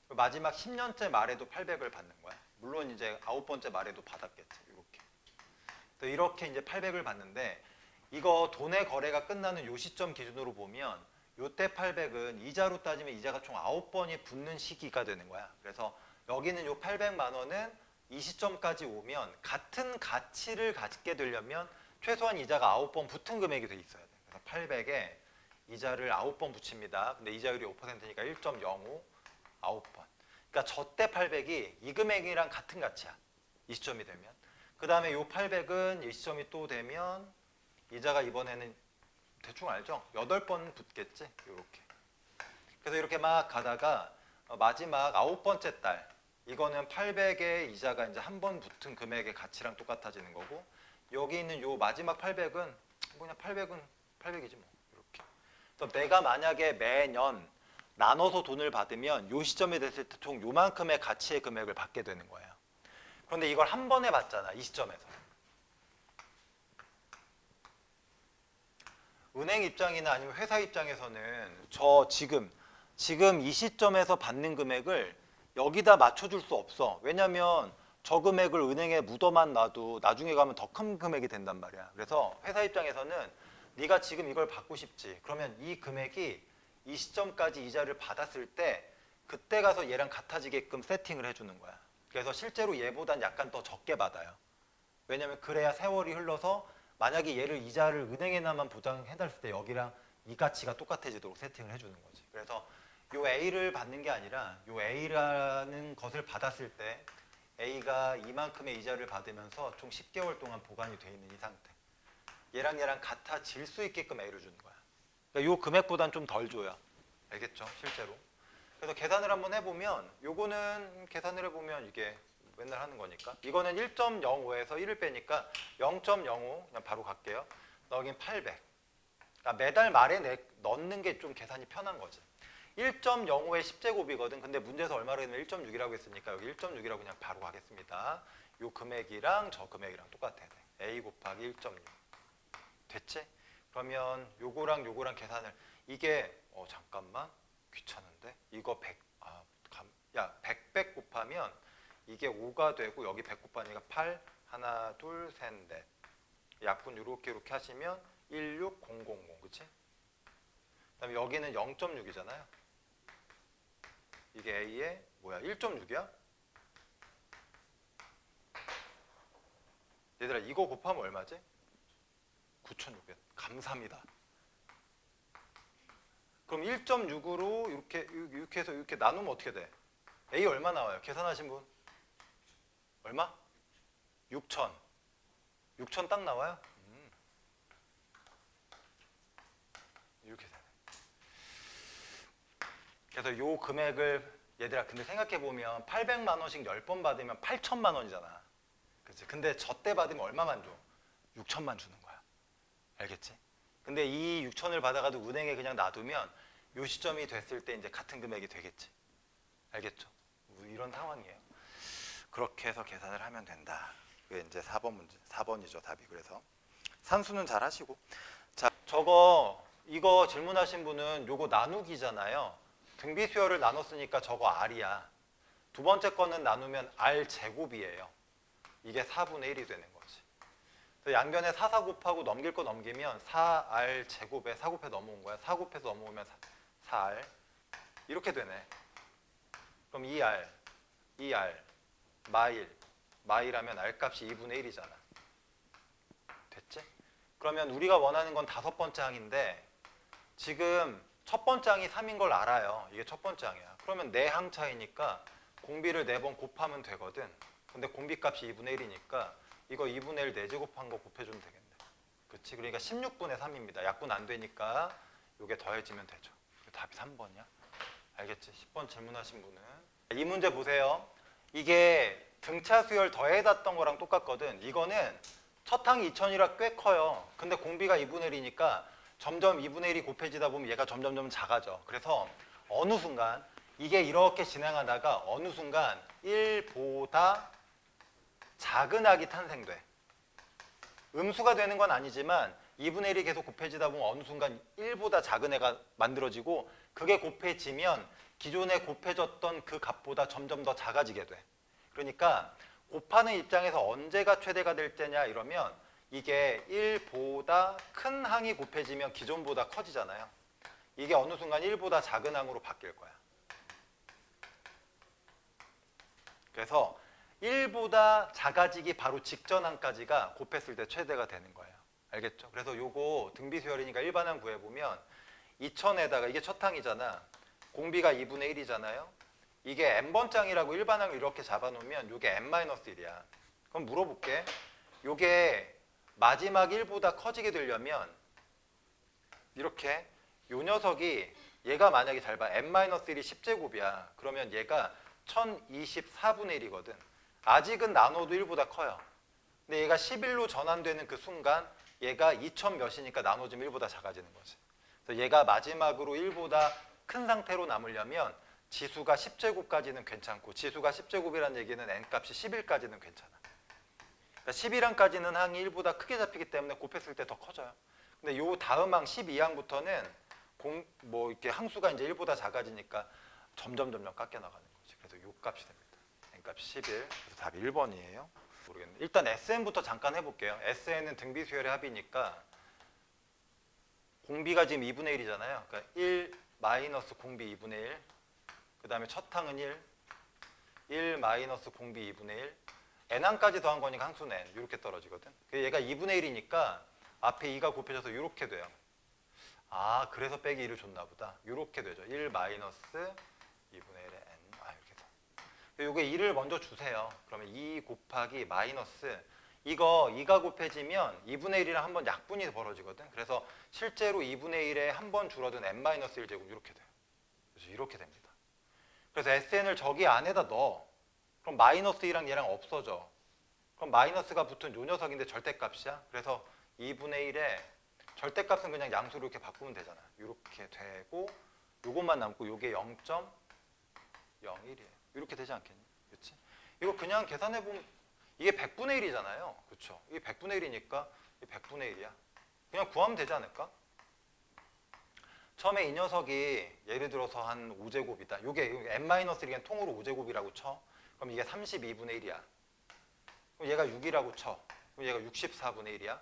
마지막 10년째 말에도 800을 받는 거야. 물론 이제 9번째 말에도 받았겠지. 이렇게. 이렇게 이제 800을 받는데 이거 돈의 거래가 끝나는 요 시점 기준으로 보면 요때 800은 이자로 따지면 이자가 총 9번이 붙는 시기가 되는 거야. 그래서 여기는 요 800만 원은 이 시점까지 오면 같은 가치를 갖게 되려면 최소한 이자가 9번 붙은 금액이 돼 있어야 돼. 그래서 800에 이자를 9번 붙입니다. 근데 이자율이 5%니까 1.05 9번. 그러니까 저때 800이 이 금액이랑 같은 가치야. 이 시점이 되면. 그 다음에 요 800은 이 시점이 또 되면 이자가 이번에는 대충 알죠? 8번 붙겠지? 이렇게. 그래서 이렇게 막 가다가 마지막 9번째 달 이거는 800의 이자가 이제 한 번 붙은 금액의 가치랑 똑같아지는 거고 여기 있는 요 마지막 800은 그냥 800은 800이지 뭐. 이렇게. 그래서 내가 만약에 매년 나눠서 돈을 받으면 요 시점이 됐을 때 총 요만큼의 가치의 금액을 받게 되는 거예요. 그런데 이걸 한 번에 받잖아. 이 시점에서. 은행 입장이나 아니면 회사 입장에서는 저 지금 이 시점에서 받는 금액을 여기다 맞춰줄 수 없어. 왜냐면 저 금액을 은행에 묻어만 놔도 나중에 가면 더 큰 금액이 된단 말이야. 그래서 회사 입장에서는 네가 지금 이걸 받고 싶지. 그러면 이 금액이 이 시점까지 이자를 받았을 때 그때 가서 얘랑 같아지게끔 세팅을 해주는 거야. 그래서 실제로 얘보단 약간 더 적게 받아요. 왜냐면 그래야 세월이 흘러서 만약에 얘를 이자를 은행에나만 보장해놨을 때 여기랑 이 가치가 똑같아지도록 세팅을 해주는 거지. 그래서 요 A를 받는 게 아니라 요 A라는 것을 받았을 때 A가 이만큼의 이자를 받으면서 총 10개월 동안 보관이 돼 있는 이 상태. 얘랑 같아질 수 있게끔 A를 주는 거야. 그러니까 요 금액보단 좀 덜 줘요. 알겠죠? 실제로. 그래서 계산을 한번 해보면 요거는 계산을 해보면 이게 맨날 하는 거니까 이거는 1.05에서 1을 빼니까 0.05 그냥 바로 갈게요. 여긴 800. 그러니까 매달 말에 넣는 게 좀 계산이 편한 거지. 1.05의 10제곱이거든. 근데 문제에서 얼마로 했냐면 1.6이라고 했으니까 여기 1.6이라고 그냥 바로 가겠습니다. 요 금액이랑 저 금액이랑 똑같아야 돼. A 곱하기 1.6. 됐지? 그러면 요거랑 계산을 이게 잠깐만 귀찮은데 이거 100 100 곱하면 이게 5가 되고 여기 100 곱하니까 8 하나 둘 셋 넷 약분 이렇게 하시면 16000 그치? 그다음에 여기는 0.6이잖아요. 이게 A의 뭐야 1.6이야? 얘들아 이거 곱하면 얼마지? 9,600 감사합니다. 그럼 1.6으로 이렇게 해서 이렇게 나누면 어떻게 돼? A 얼마 나와요? 계산하신 분? 얼마? 6,000. 6,000 딱 나와요? 이렇게 되네. 그래서 요 금액을 얘들아 근데 생각해보면 800만 원씩 10번 받으면 8천만 원이잖아. 그치? 근데 저 때 받으면 얼마만 줘? 6천만 주는 거야. 알겠지? 근데 이 6천을 받아가지고 은행에 그냥 놔두면 요 시점이 됐을 때 이제 같은 금액이 되겠지. 알겠죠? 뭐 이런 상황이에요. 그렇게 해서 계산을 하면 된다. 그게 이제 4번 문제, 4번이죠 답이. 그래서 산수는 잘 하시고. 자, 이거 질문하신 분은 요거 나누기잖아요. 등비 수열을 나눴으니까 저거 R이야. 두 번째 거는 나누면 R 제곱이에요. 이게 4분의 1이 되는 거지. 그래서 양변에 4, 4 곱하고 넘길 거 넘기면 4R 제곱에 4 곱해 넘어온 거야. 4 곱해서 넘어오면 4R 이렇게 되네. 그럼 2R 마일하면 R값이 2분의 1이잖아. 됐지? 그러면 우리가 원하는 건 다섯 번째 항인데 지금 첫 번째 항이 3인 걸 알아요. 이게 첫 번째 항이야. 그러면 4항 차이니까 공비를 4번 곱하면 되거든. 근데 공비 값이 2분의 1이니까 이거 2분의 1 4제곱한 거 곱해주면 되겠네. 그치? 그러니까 16분의 3입니다. 약분 안 되니까 이게 더해지면 되죠. 답이 3번이야. 알겠지? 10번 질문하신 분은. 이 문제 보세요. 이게 등차 수열 더해놨던 거랑 똑같거든. 이거는 첫 항이 2000이라 꽤 커요. 근데 공비가 2분의 1이니까 점점 2분의 1이 곱해지다 보면 얘가 점점 작아져. 그래서 어느 순간 이게 이렇게 진행하다가 어느 순간 1보다 작은 합이 탄생돼. 음수가 되는 건 아니지만 2분의 1이 계속 곱해지다 보면 어느 순간 1보다 작은 애가 만들어지고 그게 곱해지면 기존에 곱해졌던 그 값보다 점점 더 작아지게 돼. 그러니까 곱하는 입장에서 언제가 최대가 될 때냐 이러면 이게 1보다 큰 항이 곱해지면 기존보다 커지잖아요. 이게 어느 순간 1보다 작은 항으로 바뀔 거야. 그래서 1보다 작아지기 바로 직전 항까지가 곱했을 때 최대가 되는 거예요. 알겠죠? 그래서 요거 등비수열이니까 일반항 구해보면 2000에다가 이게 첫 항이잖아. 공비가 2분의 1이잖아요. 이게 n번장이라고 일반항을 이렇게 잡아놓으면 이게 n-1이야. 그럼 물어볼게. 이게 마지막 1보다 커지게 되려면 이렇게 요 녀석이 얘가 만약에 잘 봐. n-1이 10제곱이야. 그러면 얘가 1024분의 1이거든. 아직은 나눠도 1보다 커요. 근데 얘가 11로 전환되는 그 순간 얘가 2000 몇이니까 나눠지면 1보다 작아지는 거지. 그래서 얘가 마지막으로 1보다 큰 상태로 남으려면 지수가 10제곱까지는 괜찮고 지수가 10제곱이라는 얘기는 n값이 11까지는 괜찮아. 그러니까 11항까지는 항이 1보다 크게 잡히기 때문에 곱했을 때 더 커져요. 근데 요 다음 항 12항부터는 이렇게 항수가 이제 1보다 작아지니까 점점 깎여 나가는 거지. 그래서 요 값이 됩니다. n값이 11. 그래서 답이 1번이에요. 모르겠네. 일단 SN부터 잠깐 해볼게요. SN은 등비 수열의 합이니까 공비가 지금 2분의 1이잖아요. 그러니까 1 마이너스 공비 2분의 1. 그 다음에 첫 항은 1 마이너스 공비 2분의 1. n항까지 더한 거니까 항수는 n. 이렇게 떨어지거든. 얘가 2분의 1이니까 앞에 2가 곱해져서 이렇게 돼요. 아, 그래서 빼기 1을 줬나 보다. 이렇게 되죠. 1 마이너스 2분의 1의 n. 이렇게 해서. 요게 2를 먼저 주세요. 그러면 2 곱하기 마이너스 이거 2가 곱해지면 2분의 1이랑 한번 약분이 벌어지거든. 그래서 실제로 2분의 1에 한 번 줄어든 n-1제곱 이렇게 돼요. 그래서 이렇게 됩니다. 그래서 SN을 저기 안에다 넣어. 그럼 마이너스 2랑 얘랑 없어져. 그럼 마이너스가 붙은 요 녀석인데 절대값이야. 그래서 2분의 1에 절대값은 그냥 양수로 이렇게 바꾸면 되잖아. 이렇게 되고 요것만 남고 요게 0.01이에요. 이렇게 되지 않겠니? 그렇지? 이거 그냥 계산해 보면 이게 100분의 1이잖아요. 그렇죠? 이게 100분의 1이니까 이게 100분의 1이야. 그냥 구하면 되지 않을까? 처음에 이 녀석이 예를 들어서 한 5제곱이다. 요게 n-1이면 통으로 5제곱이라고 쳐. 그럼 이게 32분의 1이야. 그럼 얘가 6이라고 쳐. 그럼 얘가 64분의 1이야.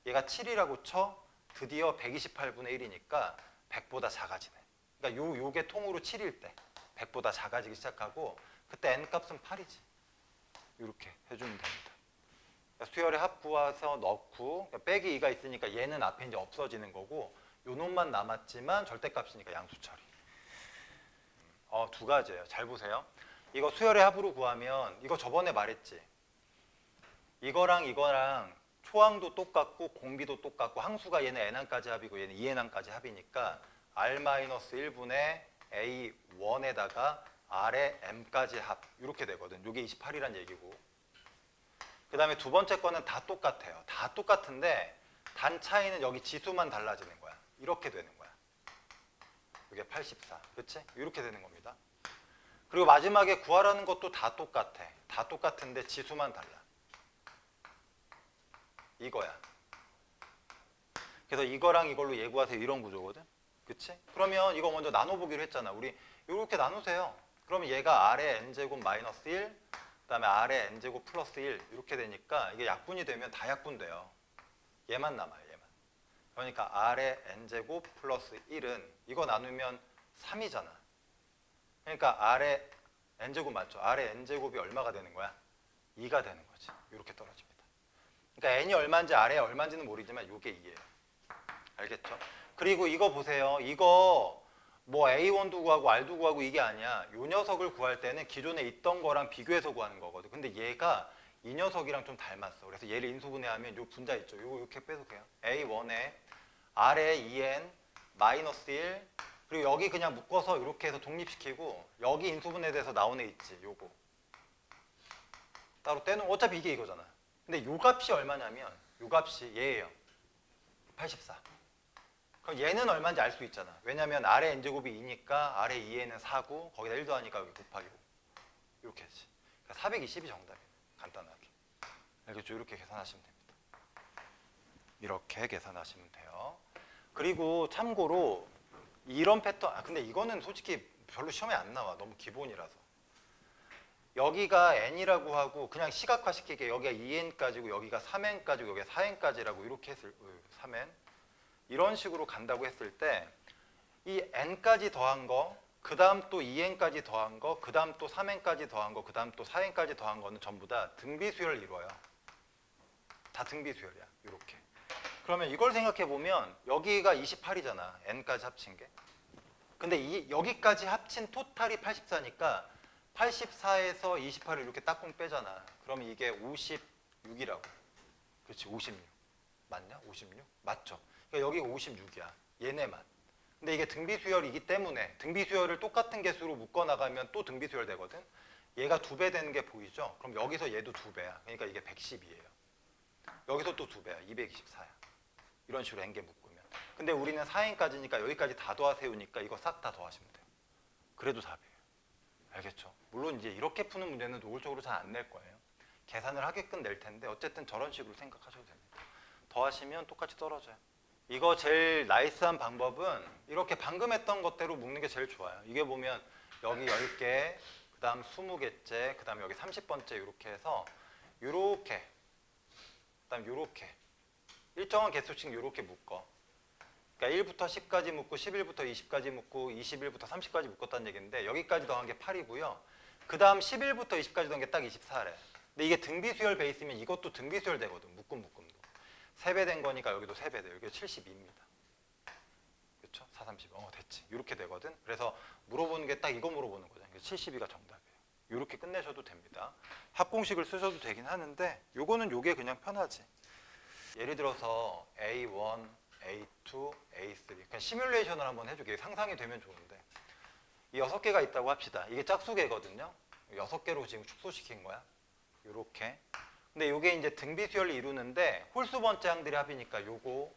얘가 7이라고 쳐. 드디어 128분의 1이니까 100보다 작아지네. 그러니까 요게 통으로 7일 때 100보다 작아지기 시작하고 그때 n값은 8이지. 이렇게 해주면 됩니다. 그러니까 수열의 합 구해서 넣고 그러니까 빼기 2가 있으니까 얘는 앞에 이제 없어지는 거고 요 놈만 남았지만 절대값이니까 양수 처리. 두 가지예요. 잘 보세요. 이거 수열의 합으로 구하면 이거 저번에 말했지. 이거랑 초항도 똑같고 공비도 똑같고 항수가 얘는 n항까지 합이고 얘는 2n항까지 합이니까 r-1분의 a1에다가 r의 m까지 합 이렇게 되거든. 이게 28이란 얘기고. 그 다음에 두 번째 거는 다 똑같아요. 다 똑같은데 단 차이는 여기 지수만 달라지는 거야. 이렇게 되는 거야. 이게 84. 그치? 이렇게 되는 겁니다. 그리고 마지막에 구하라는 것도 다 똑같아. 다 똑같은데 지수만 달라. 이거야. 그래서 이거랑 이걸로 예구하세요. 이런 구조거든. 그치? 그러면 이거 먼저 나눠보기로 했잖아. 우리 이렇게 나누세요. 그러면 얘가 R의 n제곱 마이너스 1, 그 다음에 R의 n제곱 플러스 1 이렇게 되니까 이게 약분이 되면 다 약분돼요. 얘만 남아요. 얘만. 그러니까 R의 n제곱 플러스 1은 이거 나누면 3이잖아. 그러니까 R의 n제곱 맞죠? R의 n제곱이 얼마가 되는 거야? 2가 되는 거지. 이렇게 떨어집니다. 그러니까 n이 얼마인지 R의 얼마인지는 모르지만 이게 2예요. 알겠죠? 그리고 이거 보세요. 이거 뭐 A1도 구하고 R도 구하고 이게 아니야. 이 녀석을 구할 때는 기존에 있던 거랑 비교해서 구하는 거거든. 근데 얘가 이 녀석이랑 좀 닮았어. 그래서 얘를 인수분해하면 요 분자 있죠. 요거 이렇게 빼석해요. A1에 R에 2n 마이너스 1 그리고 여기 그냥 묶어서 이렇게 해서 독립시키고 여기 인수분해돼서 나온 애 있지. 요거 따로 떼놓은 어차피 이게 이거잖아. 근데 요 값이 얼마냐면 요 값이 얘예요. 84. 그럼 얘는 얼마인지 알 수 있잖아. 왜냐면 R의 n제곱이 2니까 R의 2에는 4고 거기다 1 더하니까 여기 곱하기 5. 이렇게 했지. 그러니까 420이 정답이에요. 간단하게. 알겠죠? 이렇게 계산하시면 됩니다. 이렇게 계산하시면 돼요. 그리고 참고로 이런 패턴, 근데 이거는 솔직히 별로 시험에 안 나와. 너무 기본이라서. 여기가 n이라고 하고 그냥 시각화시키게 여기가 2n까지고 여기가 3n까지고 여기가 4n까지라고 이렇게 했을 3n 이런 식으로 간다고 했을 때 이 n까지 더한 거, 그 다음 또 2n까지 더한 거, 그 다음 또 3n까지 더한 거, 그 다음 또 4n까지 더한 거는 전부 다 등비수열을 이루어요. 다 등비수열이야. 이렇게. 그러면 이걸 생각해 보면 여기가 28이잖아. n까지 합친 게. 근데 여기까지 합친 토탈이 84니까 84에서 28을 이렇게 딱꿍 빼잖아. 그러면 이게 56이라고. 그렇지, 56. 맞냐? 56? 맞죠? 그러니까 여기가 56이야. 얘네만. 근데 이게 등비수열이기 때문에 등비수열을 똑같은 개수로 묶어나가면 또 등비수열 되거든. 얘가 2배 되는 게 보이죠? 그럼 여기서 얘도 2배야. 그러니까 이게 112예요. 여기서 또 2배야. 224야. 이런 식으로 n개 묶으면. 근데 우리는 4n까지니까 여기까지 다 더하 세우니까 이거 싹 다 더하시면 돼요. 그래도 4배예요. 알겠죠? 물론 이제 이렇게 푸는 문제는 노골적으로 잘 안 낼 거예요. 계산을 하게끔 낼 텐데 어쨌든 저런 식으로 생각하셔도 됩니다. 더하시면 똑같이 떨어져요. 이거 제일 나이스한 방법은 이렇게 방금 했던 것대로 묶는 게 제일 좋아요. 이게 보면 여기 10개, 그 다음 20개째, 그 다음 여기 30번째 이렇게 해서 이렇게, 그 다음 이렇게 일정한 개수씩 이렇게 묶어. 그러니까 1부터 10까지 묶고 11부터 20까지 묶고 21부터 30까지 묶었다는 얘기인데 여기까지 더한 게 8이고요. 그 다음 11부터 20까지 더한 게 딱 24래. 근데 이게 등비수열 베이스면 이것도 등비수열 되거든. 묶음도. 3배 된 거니까 여기도 3배 돼요. 여기 72입니다. 그렇죠? 4, 30. 됐지. 이렇게 되거든. 그래서 물어보는 게 딱 이거 물어보는 거죠. 72가 정답이에요. 이렇게 끝내셔도 됩니다. 합공식을 쓰셔도 되긴 하는데 요거는 요게 그냥 편하지. 예를 들어서 A1, A2, A3 그냥 시뮬레이션을 한번 해줄게요. 상상이 되면 좋은데 이 6개가 있다고 합시다. 이게 짝수개거든요. 6개로 지금 축소시킨 거야. 요렇게. 근데 요게 이제 등비수열을 이루는데 홀수 번째 항들이 합이니까 요거.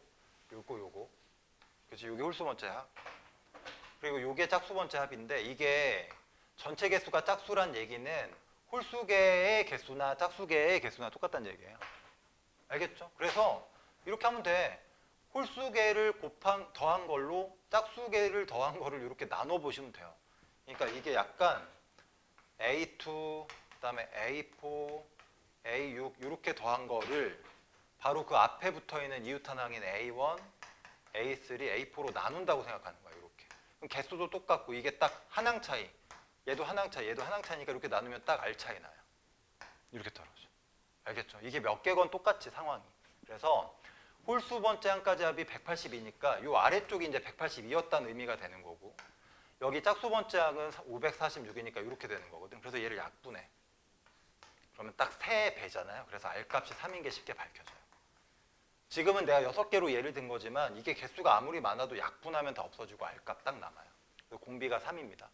그치? 요게 홀수 번째 합. 그리고 요게 짝수 번째 합인데 이게 전체 개수가 짝수란 얘기는 홀수개의 개수나 짝수개의 개수나 똑같다는 얘기예요. 알겠죠? 그래서 이렇게 하면 돼. 홀수개를 더한 걸로 짝수개를 더한 거를 이렇게 나눠 보시면 돼요. 그러니까 이게 약간 A2, 그다음에 A4, A6 이렇게 더한 거를 바로 그 앞에 붙어 있는 이웃하나인 A1, A3, A4로 나눈다고 생각하는 거예요. 이렇게. 그럼 개수도 똑같고 이게 딱 한 항 차이. 얘도 한 항 차이, 얘도 한 항 차이니까 이렇게 나누면 딱 R 차이 나요. 이렇게 떨어져. 알겠죠? 이게 몇 개건 똑같지 상황이. 그래서 홀수 번째 항까지 합이 182니까 이 아래쪽이 이제 182였다는 의미가 되는 거고 여기 짝수 번째 항은 546이니까 이렇게 되는 거거든. 그래서 얘를 약분해. 그러면 딱 3배잖아요. 그래서 R값이 3인 게 쉽게 밝혀져요. 지금은 내가 6개로 예를 든 거지만 이게 개수가 아무리 많아도 약분하면 다 없어지고 R값 딱 남아요. 공비가 3입니다.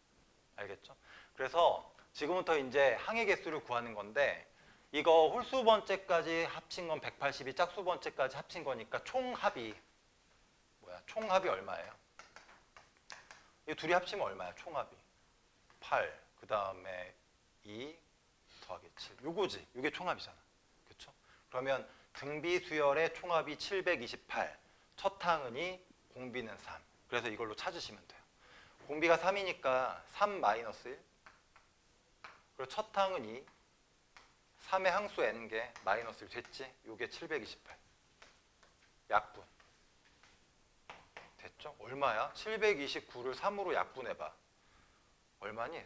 알겠죠? 그래서 지금부터 이제 항의 개수를 구하는 건데 이거 홀수 번째까지 합친 건 182, 짝수 번째까지 합친 거니까 총합이 총합이 얼마예요? 이 둘이 합치면 얼마야? 총합이 8, 그 다음에 2 더하기 7. 요거지. 요게 총합이잖아. 그렇죠? 그러면 등비 수열의 총합이 728, 첫 항은이, 공비는 3. 그래서 이걸로 찾으시면 돼요. 공비가 3이니까 3 마이너스 1. 그리고 첫 항은 2. 3의 항수 n개 마이너스 1 됐지? 요게 728. 약분. 됐죠? 얼마야? 729를 3으로 약분해봐. 얼마니?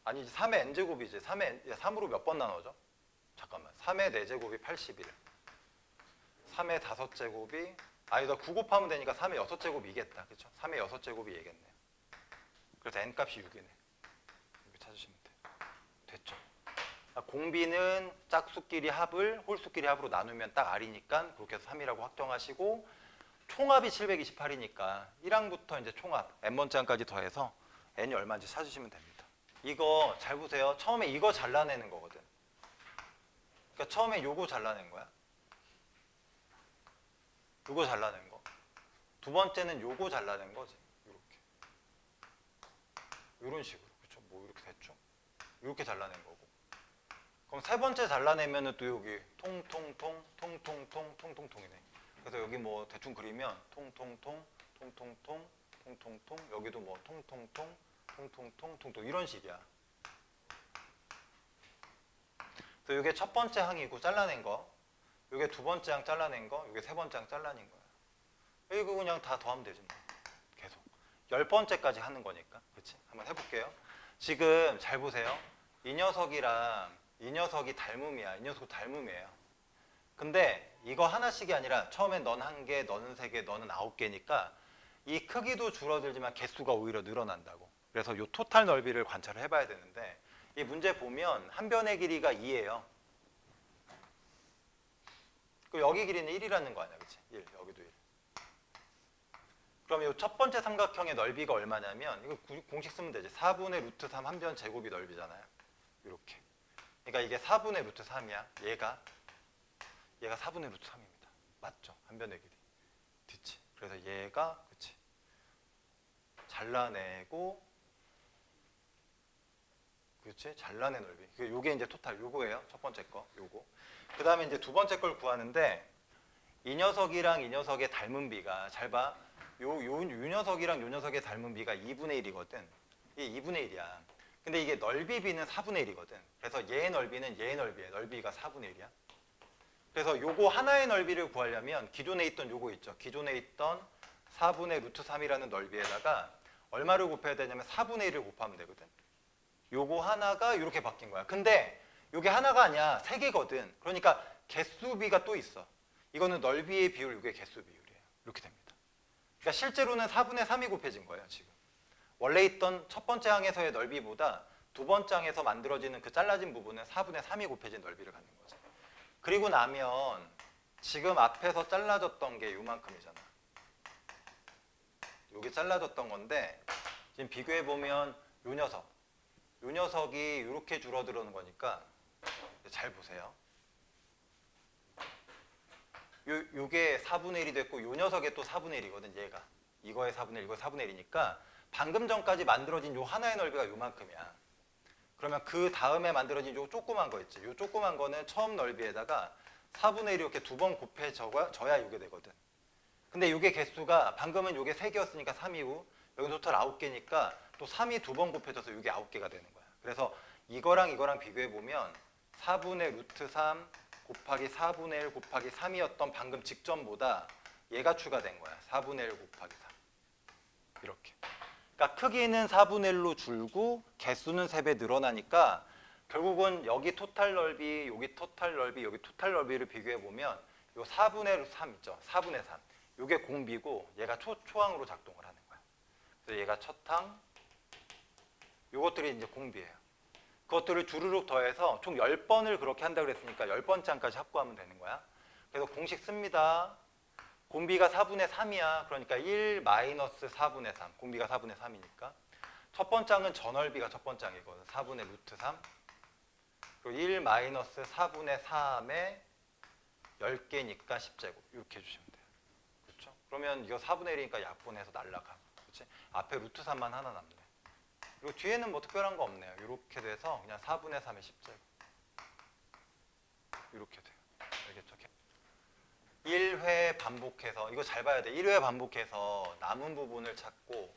아니지, 3의 n제곱이지. 3으로 몇 번 나눠져? 잠깐만. 3의 4제곱이 81. 3의 5제곱이 아니다. 9 곱하면 되니까 3의 6제곱이겠다. 그렇죠? 3의 6제곱이 얘겠네요. 그래서 n값이 6이네. 이렇게 찾으시면 돼요. 됐죠? 공비는 짝수끼리 합을 홀수끼리 합으로 나누면 딱 R이니까 그렇게 해서 3이라고 확정하시고, 총합이 728이니까 1항부터 이제 총합 n번째 항까지 더해서 n이 얼마인지 찾으시면 됩니다. 이거 잘 보세요. 처음에 이거 잘라내는 거거든. 그러니까 처음에 요거 잘라낸 거야. 요거 잘라낸 거. 두 번째는 요거 잘라낸 거지. 이렇게. 이런 식으로. 그렇죠? 뭐 이렇게 됐죠? 이렇게 잘라낸 거고. 그럼 세 번째 잘라내면은 또 여기 통통통 통통통 통통통이네. 그래서 여기 뭐 대충 그리면 통통통 통통통 통통통, 여기도 뭐 통통통 통통통 통통 이런 식이야. 그래서 이게 첫 번째 항이고 잘라낸 거, 이게 두 번째 항 잘라낸 거, 이게 세 번째 항 잘라낸 거야. 이거 그냥 다 더하면 되지 뭐. 계속 10번째까지 하는 거니까. 그렇지? 한번 해볼게요. 지금 잘 보세요. 이 녀석이랑 이 녀석이 닮음이야. 이 녀석도 닮음이에요. 근데 이거 하나씩이 아니라 처음엔 넌 1개, 너는 3개, 너는 9개니까 이 크기도 줄어들지만 개수가 오히려 늘어난다고. 그래서 이 토탈 넓이를 관찰을 해봐야 되는데, 이 문제 보면 한 변의 길이가 2예요. 그 여기 길이는 1이라는 거 아니야, 그치? 1, 여기도 1. 그럼 이 첫 번째 삼각형의 넓이가 얼마냐면, 이거 공식 쓰면 되지. 4분의 루트 3 한 변 제곱이 넓이잖아요. 이렇게. 그러니까 이게 4분의 루트 3이야. 얘가 4분의 루트 3입니다. 맞죠? 한 변의 길이. 됐지? 그래서 얘가, 그치? 잘라내고, 그치? 잘라내 넓이. 요게 이제 토탈, 요거예요. 첫 번째 거, 요거. 그 다음에 이제 두 번째 걸 구하는데, 이 녀석이랑 이 녀석의 닮은 비가, 잘 봐. 요 녀석이랑 요 녀석의 닮은 비가 2분의 1이거든. 이게 2분의 1이야. 근데 이게 넓이 비는 4분의 1이거든. 그래서 얘의 넓이는 얘의 넓이야. 넓이가 4분의 1이야. 그래서 요거 하나의 넓이를 구하려면 기존에 있던 요거 있죠. 기존에 있던 4분의 루트 3이라는 넓이에다가 얼마를 곱해야 되냐면 4분의 1을 곱하면 되거든. 요거 하나가 이렇게 바뀐 거야. 근데 요게 하나가 아니야. 3개거든. 그러니까 개수비가 또 있어. 이거는 넓이의 비율, 요게 개수 비율이에요. 이렇게 됩니다. 그러니까 실제로는 4분의 3이 곱해진 거예요, 지금. 원래 있던 첫 번째 항에서의 넓이보다 두 번째 항에서 만들어지는 그 잘라진 부분은 4분의 3이 곱해진 넓이를 갖는 거죠. 그리고 나면 지금 앞에서 잘라졌던 게 요만큼이잖아. 요게 잘라졌던 건데, 지금 비교해보면 요 녀석이 이렇게 줄어드는 거니까 잘 보세요. 요게 4분의 1이 됐고 요 녀석이 또 4분의 1이거든. 얘가 이거의 4분의 1, 이거의 4분의 1이니까 방금 전까지 만들어진 요 하나의 넓이가 요만큼이야. 그러면 그 다음에 만들어진 요 조그만 거 있지. 요 조그만 거는 처음 넓이에다가 4분의 1이 이렇게 두 번 곱해져야 요게 되거든. 근데 요게 개수가 방금은 요게 3개였으니까 3이고, 여기 토탈 9개니까 또 3이 두 번 곱해져서 요게 9개가 되는 거야. 그래서 이거랑 비교해보면 4분의 루트 3 곱하기 4분의 1 곱하기 3이었던 방금 직전보다 얘가 추가된 거야. 4분의 1 곱하기 3. 이렇게. 그러니까 크기는 4분의 1로 줄고 개수는 3배 늘어나니까 결국은 여기 토탈 넓이, 여기 토탈 넓이, 여기 토탈 넓이를 비교해보면 요 4분의 3 있죠. 4분의 3. 요게 공비고 얘가 초항으로 작동을 하는 거야. 그래서 얘가 첫항, 요것들이 이제 공비예요. 그것들을 주르륵 더해서 총 10번을 그렇게 한다고 그랬으니까 10번째 항까지 합구하면 되는 거야. 그래서 공식 씁니다. 공비가 4분의 3이야. 그러니까 1 마이너스 4분의 3. 공비가 4분의 3이니까. 첫 번째 항은 전넓이가 첫 번째 항이거든. 4분의 루트 3. 그리고 1 마이너스 4분의 3에 10개니까 10제곱. 이렇게 해주시면 돼요. 그렇죠? 그러면 이거 4분의 1이니까 약분해서 날라가. 그렇지? 앞에 루트 3만 하나 남네. 그리고 뒤에는 뭐 특별한 거 없네요. 이렇게 돼서 그냥 4분의 3의 10제곱. 이렇게 돼요. 알겠죠? 1회 반복해서 이거 잘 봐야 돼. 1회 반복해서 남은 부분을 찾고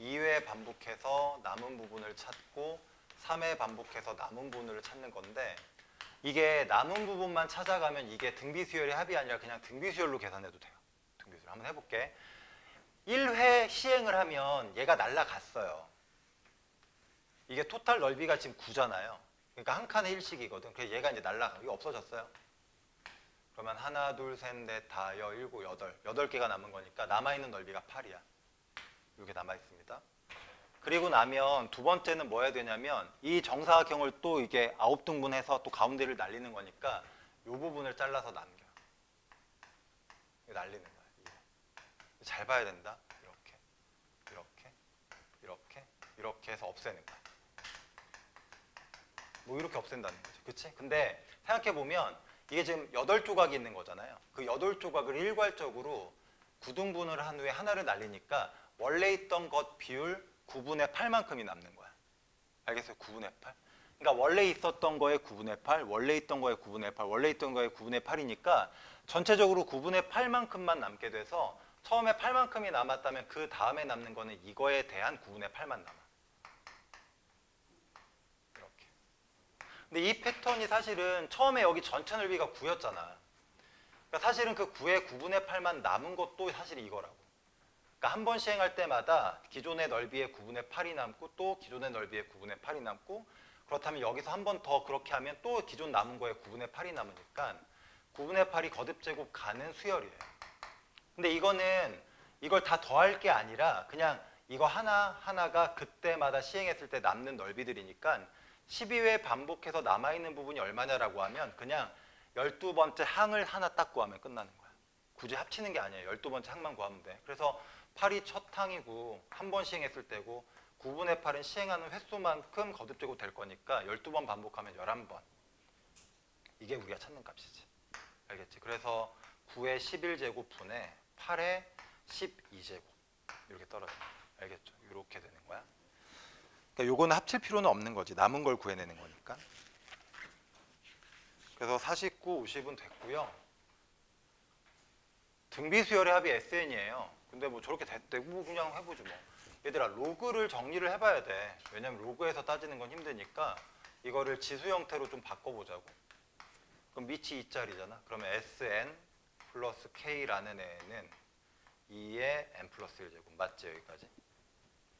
2회 반복해서 남은 부분을 찾고 3회 반복해서 남은 부분을 찾는 건데 이게 남은 부분만 찾아가면 이게 등비수열의 합이 아니라 그냥 등비수열로 계산해도 돼요. 등비수열 한번 해볼게. 1회 시행을 하면 얘가 날아갔어요. 이게 토탈 넓이가 지금 9잖아요. 그러니까 한 칸에 1씩이거든. 그래서 얘가 이제 날아가. 이거 없어졌어요. 그러면 하나, 둘, 셋, 넷, 다, 여, 일곱, 여덟. 8개가 남은 거니까 남아있는 넓이가 8이야. 이렇게 남아있습니다. 그리고 나면 두 번째는 뭐 해야 되냐면 이 정사각형을 또 이게 9등분해서 또 가운데를 날리는 거니까 이 부분을 잘라서 남겨. 날리는 거야. 이게. 잘 봐야 된다. 이렇게, 이렇게, 이렇게, 이렇게 해서 없애는 거야. 뭐 이렇게 없앤다는 거죠. 그치? 근데 생각해보면 이게 지금 8조각이 있는 거잖아요. 그 8조각을 일괄적으로 9등분을 한 후에 하나를 날리니까 원래 있던 것 비율 9분의 8만큼이 남는 거야. 알겠어요? 9분의 8. 그러니까 원래 있었던 거의 9분의 8, 원래 있던 거의 9분의 8, 원래 있던 거의 9분의 8이니까 전체적으로 9분의 8만큼만 남게 돼서 처음에 8만큼이 남았다면 그 다음에 남는 거는 이거에 대한 9분의 8만 남아. 이렇게. 근데 이 패턴이 사실은 처음에 여기 전체 넓이가 9였잖아. 그러니까 사실은 그 9의 9분의 8만 남은 것도 사실 이거라고. 그러니까 한 번 시행할 때마다 기존의 넓이의 9분의 8이 남고 또 기존의 넓이의 9분의 8이 남고 그렇다면 여기서 한 번 더 그렇게 하면 또 기존 남은 거에 9분의 8이 남으니까 9분의 8이 거듭제곱 가는 수열이에요. 근데 이거는 이걸 다 더할 게 아니라 그냥 이거 하나하나가 그때마다 시행했을 때 남는 넓이들이니까 12회 반복해서 남아있는 부분이 얼마냐라고 하면 그냥 12번째 항을 하나 딱 구하면 끝나는 거야. 굳이 합치는 게 아니에요. 12번째 항만 구하면 돼. 그래서 8이 첫 항이고 한 번 시행했을 때고 9분의 8은 시행하는 횟수만큼 거듭제곱 될 거니까 12번 반복하면 11번. 이게 우리가 찾는 값이지. 알겠지? 그래서 9의 11제곱분의 8의 12제곱 이렇게 떨어져요. 알겠죠? 이렇게 되는 거야. 그러니까 요거는 합칠 필요는 없는 거지. 남은 걸 구해내는 거니까. 그래서 49, 50은 됐고요. 등비수열의 합이 SN이에요. 근데 뭐 저렇게 됐대. 뭐 그냥 해보지 뭐. 얘들아 로그를 정리를 해봐야 돼. 왜냐면 로그에서 따지는 건 힘드니까 이거를 지수 형태로 좀 바꿔보자고. 그럼 밑이 2짜리잖아. 그러면 SN 플러스 K라는 애는 2의 N 플러스 1제곱. 맞지 여기까지?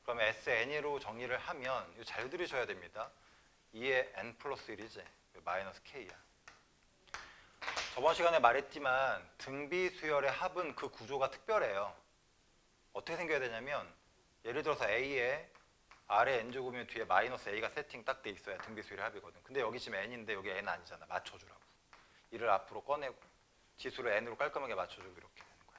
그러면 SN으로 정리를 하면 이거 잘 들으셔야 됩니다. 2의 N 플러스 1이지. 마이너스 K야. 저번 시간에 말했지만 등비수열의 합은 그 구조가 특별해요. 어떻게 생겨야 되냐면 예를 들어서 A에 아래 N제곱이면 뒤에 마이너스 A가 세팅 딱 돼 있어야 등비수열의 합이거든. 근데 여기 지금 N인데 여기 N 아니잖아. 맞춰주라고. 이를 앞으로 꺼내고 지수를 N으로 깔끔하게 맞춰주고 이렇게 되는 거야.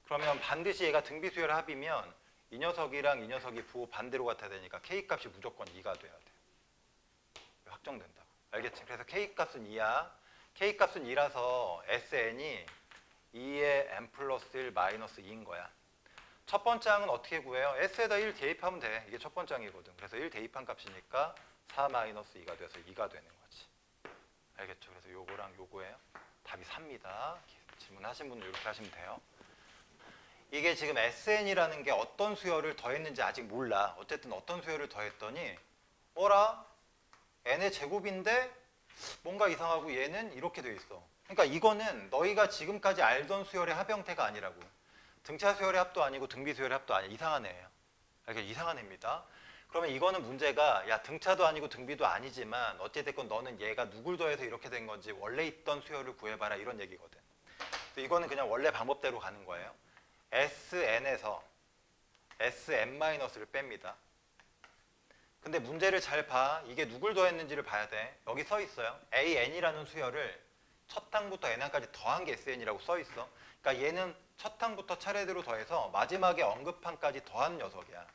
그러면 반드시 얘가 등비수열의 합이면 이 녀석이랑 이 녀석이 부호 반대로 같아야 되니까 K값이 무조건 2가 돼야 돼. 확정된다고. 알겠지? 그래서 K값은 2야. K값은 2라서 SN이 2의 N 플러스 1 마이너스 2인 거야. 첫 번째 항은 어떻게 구해요? S에다 1 대입하면 돼. 이게 첫 번째 항이거든. 그래서 1 대입한 값이니까 4 마이너스 2가 돼서 2가 되는 거지. 알겠죠? 그래서 요거랑 요거예요. 답이 3입니다. 질문하신 분은 이렇게 하시면 돼요. 이게 지금 SN이라는 게 어떤 수열을 더했는지 아직 몰라. 어쨌든 어떤 수열을 더했더니 어라? N의 제곱인데 뭔가 이상하고 얘는 이렇게 돼 있어. 그러니까 이거는 너희가 지금까지 알던 수열의 합 형태가 아니라고. 등차 수열의 합도 아니고 등비 수열의 합도 아니야. 이상한 애예요. 이게 이상한 애입니다. 그러면 이거는 문제가 야 등차도 아니고 등비도 아니지만 어찌됐건 너는 얘가 누굴 더해서 이렇게 된 건지 원래 있던 수열을 구해봐라 이런 얘기거든. 이거는 그냥 원래 방법대로 가는 거예요. SN에서 SN-를 뺍니다. 근데 문제를 잘 봐. 이게 누굴 더했는지를 봐야 돼. 여기 써 있어요. AN이라는 수열을 첫 항부터 N항까지 더한 게 SN이라고 써 있어. 그러니까 얘는 첫 항부터 차례대로 더해서 마지막에 언급항까지 더한 녀석이야.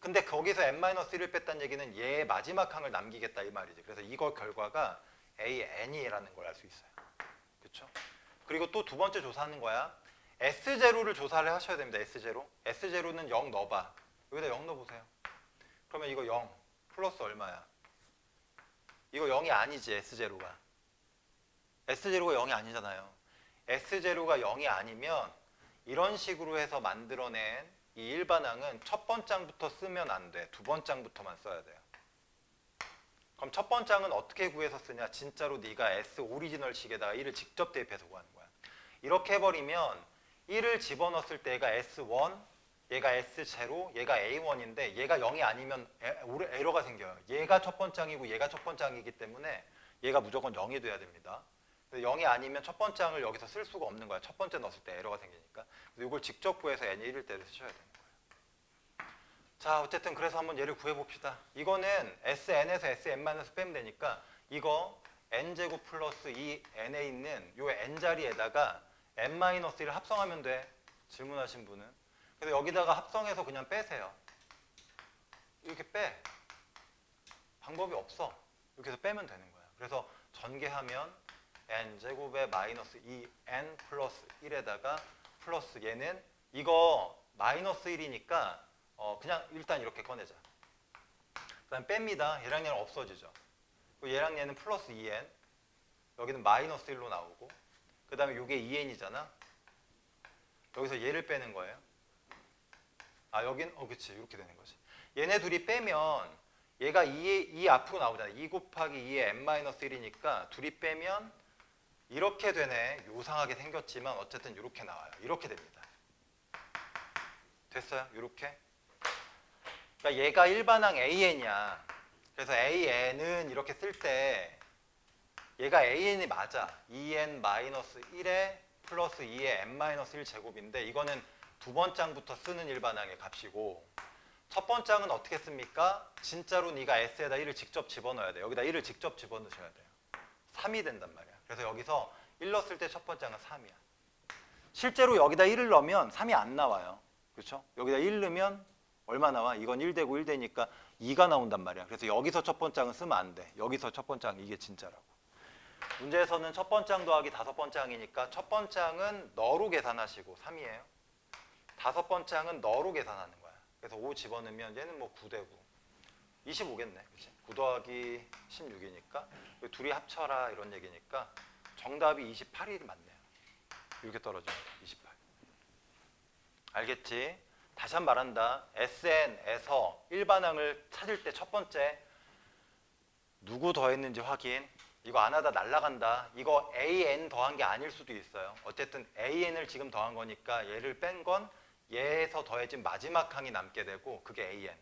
근데 거기서 N-1을 뺐다는 얘기는 얘의 마지막 항을 남기겠다 이 말이지. 그래서 이거 결과가 AN이라는 걸 알 수 있어요. 그렇죠? 그리고 또 두 번째 조사하는 거야. S0를 조사를 하셔야 됩니다. S0. S0는 0 넣어봐. 여기다 0 넣어보세요. 그러면 이거 0 플러스 얼마야? 이거 0이 아니지 S0가. S제로가 0이 아니잖아요. S제로가 0이 아니면 이런 식으로 해서 만들어낸 이 일반항은 첫 번장부터 쓰면 안 돼. 두 번장부터만 써야 돼요. 그럼 첫 번장은 어떻게 구해서 쓰냐? 진짜로 네가 S 오리지널식에다가 1을 직접 대입해서 구하는 거야. 이렇게 해버리면 1을 집어넣었을 때 얘가 S1, 얘가 S0, 얘가 A1인데 얘가 0이 아니면 에러가 생겨요. 얘가 첫 번장이고 얘가 첫 번장이기 때문에 얘가 무조건 0이 돼야 됩니다. 0이 아니면 첫 번장을 여기서 쓸 수가 없는 거야. 첫 번째 넣었을 때 에러가 생기니까. 그래서 이걸 직접 구해서 n이 1일 때 쓰셔야 되는 거예요. 자, 어쨌든 그래서 한번 얘를 구해봅시다. 이거는 sn에서 sn- 빼면 되니까 이거 n제곱 플러스 이 n에 있는 요 n자리에다가 n-1를 합성하면 돼. 질문하신 분은. 그래서 여기다가 합성해서 그냥 빼세요. 이렇게 빼. 방법이 없어. 이렇게 해서 빼면 되는 거야. 그래서 전개하면 n제곱에 마이너스 2n 플러스 1에다가 플러스 얘는 이거 마이너스 1이니까 그냥 일단 이렇게 꺼내자. 그 다음 뺍니다. 얘랑 얘는 없어지죠. 얘랑 얘는 플러스 2n, 여기는 마이너스 1로 나오고, 그 다음에 이게 2n이잖아. 여기서 얘를 빼는 거예요. 아, 여긴 그치, 이렇게 되는 거지. 얘네 둘이 빼면 얘가 2 앞으로 나오잖아. 2 곱하기 2의 n-1이니까 둘이 빼면 이렇게 되네. 요상하게 생겼지만 어쨌든 이렇게 나와요. 이렇게 됩니다. 됐어요? 이렇게. 그러니까 얘가 일반항 AN이야. 그래서 AN은 이렇게 쓸 때 얘가 AN이 맞아. 2n-1에 플러스 2의 n-1 제곱인데 이거는 두 번장부터 쓰는 일반항의 값이고 첫 번장은 어떻게 씁니까? 진짜로 네가 S에다 1을 직접 집어넣어야 돼. 여기다 1을 직접 집어넣으셔야 돼요. 3이 된단 말이야. 그래서 여기서 1 넣었을 때 첫 번장은 3이야. 실제로 여기다 1을 넣으면 3이 안 나와요. 그렇죠? 여기다 1 넣으면 얼마 나와? 이건 1 되고 1 되니까 2가 나온단 말이야. 그래서 여기서 첫 번장은 쓰면 안 돼. 여기서 첫 번장 이게 진짜라고. 문제에서는 첫 번장 더하기 다섯 번장이니까 첫 번장은 너로 계산하시고 3이에요. 다섯 번장은 너로 계산하는 거야. 그래서 5 집어넣으면 얘는 뭐 9 되고 25겠네. 그치? 9 더하기 16이니까 둘이 합쳐라 이런 얘기니까 정답이 28이 맞네요. 이렇게 떨어져. 28. 알겠지? 다시 한 번 말한다. SN에서 일반항을 찾을 때 첫 번째 누구 더했는지 확인. 이거 안 하다 날라간다. 이거 AN 더한 게 아닐 수도 있어요. 어쨌든 AN을 지금 더한 거니까 얘를 뺀 건 얘에서 더해진 마지막 항이 남게 되고 그게 AN.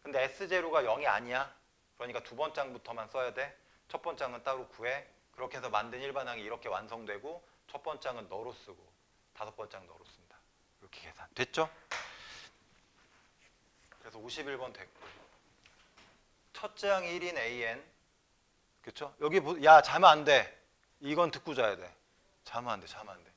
근데 S제로가 0이 아니야. 그러니까 두 번장부터만 써야 돼. 첫 번장은 따로 구해. 그렇게 해서 만든 일반항이 이렇게 완성되고 첫 번장은 너로 쓰고 다섯 번장 너로 쓴다. 이렇게 계산. 됐죠? 그래서 51번 됐고 첫째 항이 1인 AN 그쵸? 여기 야 자면 안 돼. 이건 듣고 자야 돼. 자면 안 돼. 자면 안 돼.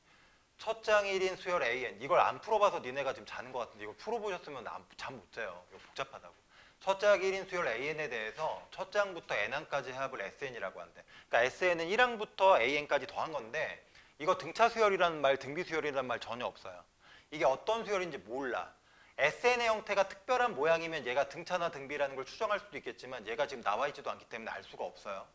첫째 항이 1인 수열 AN 이걸 안 풀어봐서 니네가 지금 자는 것 같은데 이걸 풀어보셨으면 잠 못 자요. 이거 복잡하다고. 첫째 항이 1인 수열 AN에 대해서 첫째 항부터 N항까지 합을 SN이라고 한대. 그러니까 SN은 1항부터 AN까지 더한 건데 이거 등차 수열이라는 말, 등비 수열이라는 말 전혀 없어요. 이게 어떤 수열인지 몰라. SN의 형태가 특별한 모양이면 얘가 등차나 등비라는 걸 추정할 수도 있겠지만 얘가 지금 나와 있지도 않기 때문에 알 수가 없어요.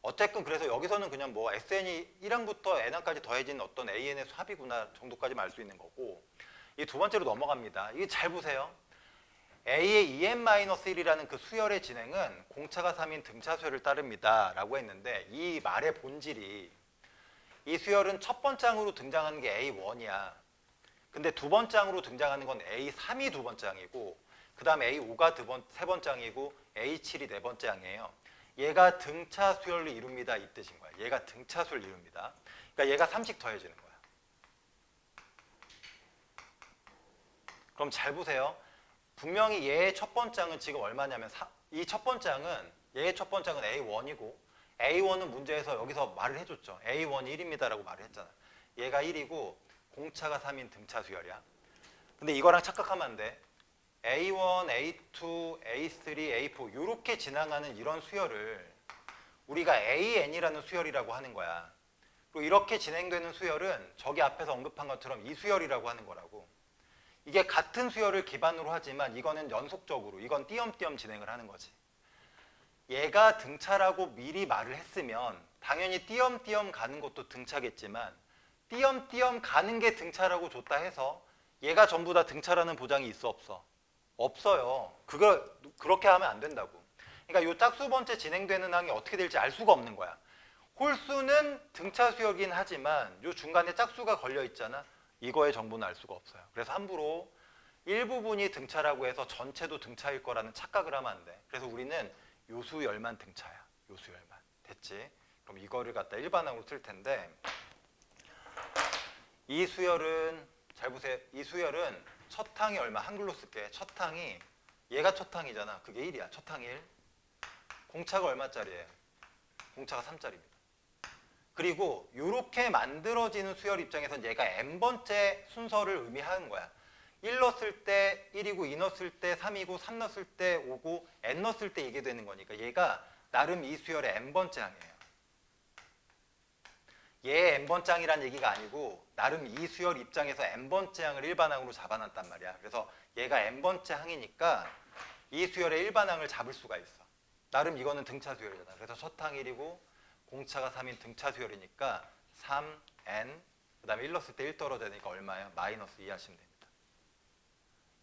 어쨌든 그래서 여기서는 그냥 뭐 SN이 1항부터 N항까지 더해진 어떤 AN의 합이구나 정도까지만 알 수 있는 거고 이 두 번째로 넘어갑니다. 이게 잘 보세요. A의 EN-1이라는 그 수열의 진행은 공차가 3인 등차 수열을 따릅니다 라고 했는데 이 말의 본질이 이 수열은 첫 번장으로 등장하는 게 A1이야. 근데 두 번장으로 등장하는 건 A3이 두 번장이고 그 다음 A5가 세 번장이고 A7이 네 번장이에요. 얘가 등차 수열을 이룹니다 이 뜻인 거야. 얘가 등차 수열을 이룹니다. 그러니까 얘가 3씩 더해지는 거야. 그럼 잘 보세요. 분명히 얘의 첫 번장은 지금 얼마냐면 이 첫 번장은 얘의 첫 번장은 A1이고 A1은 문제에서 여기서 말을 해줬죠. A1이 1입니다 라고 말을 했잖아. 얘가 1이고 공차가 3인 등차 수열이야. 근데 이거랑 착각하면 안 돼. A1, A2, A3, A4 이렇게 지나가는 이런 수열을 우리가 AN이라는 수열이라고 하는 거야. 그리고 이렇게 진행되는 수열은 저기 앞에서 언급한 것처럼 이 수열이라고 하는 거라고. 이게 같은 수열을 기반으로 하지만 이거는 연속적으로 이건 띄엄띄엄 진행을 하는 거지. 얘가 등차라고 미리 말을 했으면 당연히 띄엄띄엄 가는 것도 등차겠지만 띄엄띄엄 가는 게 등차라고 줬다 해서 얘가 전부 다 등차라는 보장이 있어 없어? 없어요. 그렇게 하면 안 된다고. 그러니까 요 짝수 번째 진행되는 항이 어떻게 될지 알 수가 없는 거야. 홀수는 등차 수열이긴 하지만 요 중간에 짝수가 걸려 있잖아. 이거의 정보는 알 수가 없어요. 그래서 함부로 일부분이 등차라고 해서 전체도 등차일 거라는 착각을 하면 안 돼. 그래서 우리는 요수열만 등차야. 요수열만. 됐지? 그럼 이거를 갖다 일반항으로 쓸 텐데 이 수열은 잘 보세요. 이 수열은 첫 항이 얼마? 한글로 쓸게. 첫 항이 얘가 첫 항이잖아. 그게 1이야. 첫 항이 1. 공차가 얼마짜리예요? 공차가 3짜리입니다. 그리고 이렇게 만들어지는 수열 입장에서는 얘가 n번째 순서를 의미하는 거야. 1 넣었을 때 1이고 2 넣었을 때 3이고 3 넣었을 때 5고 n 넣었을 때 이게 되는 거니까 얘가 나름 이 수열의 n번째 항이에요. 얘 n번째 항이란 얘기가 아니고 나름 이 수열 입장에서 n번째 항을 일반항으로 잡아놨단 말이야. 그래서 얘가 n번째 항이니까 이 수열의 일반항을 잡을 수가 있어. 나름 이거는 등차 수열이잖아. 그래서 첫 항 1이고 공차가 3인 등차 수열이니까 3n 그 다음에 1 넣었을 때 1 떨어져야 되니까 얼마예요? 마이너스 2 하시면 됩니다.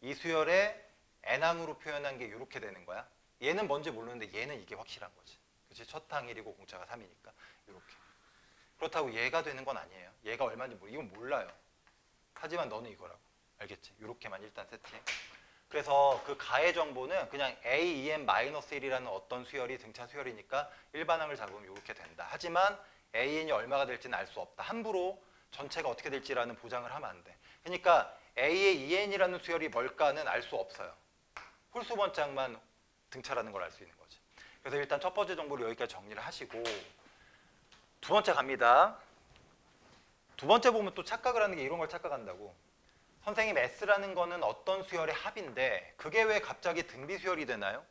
이 수열의 n항으로 표현한 게 이렇게 되는 거야. 얘는 뭔지 모르는데 얘는 이게 확실한 거지. 그치? 첫 항 1이고 공차가 3이니까 이렇게. 그렇다고 얘가 되는 건 아니에요. 얘가 얼마인지 이건 몰라요. 하지만 너는 이거라고. 알겠지? 이렇게만 일단 세팅. 그래서 그 가의 정보는 그냥 AEN-1이라는 어떤 수열이 등차 수열이니까 일반항을 잡으면 이렇게 된다. 하지만 AN이 얼마가 될지는 알 수 없다. 함부로 전체가 어떻게 될지라는 보장을 하면 안 돼. 그러니까 A의 EN이라는 수열이 뭘까는 알 수 없어요. 홀수 번짝만 등차라는 걸 알 수 있는 거지. 그래서 일단 첫 번째 정보를 여기까지 정리를 하시고 두 번째 갑니다. 두 번째 보면 또 착각을 하는 게 이런 걸 착각한다고. 선생님 S라는 거는 어떤 수열의 합인데 그게 왜 갑자기 등비 수열이 되나요?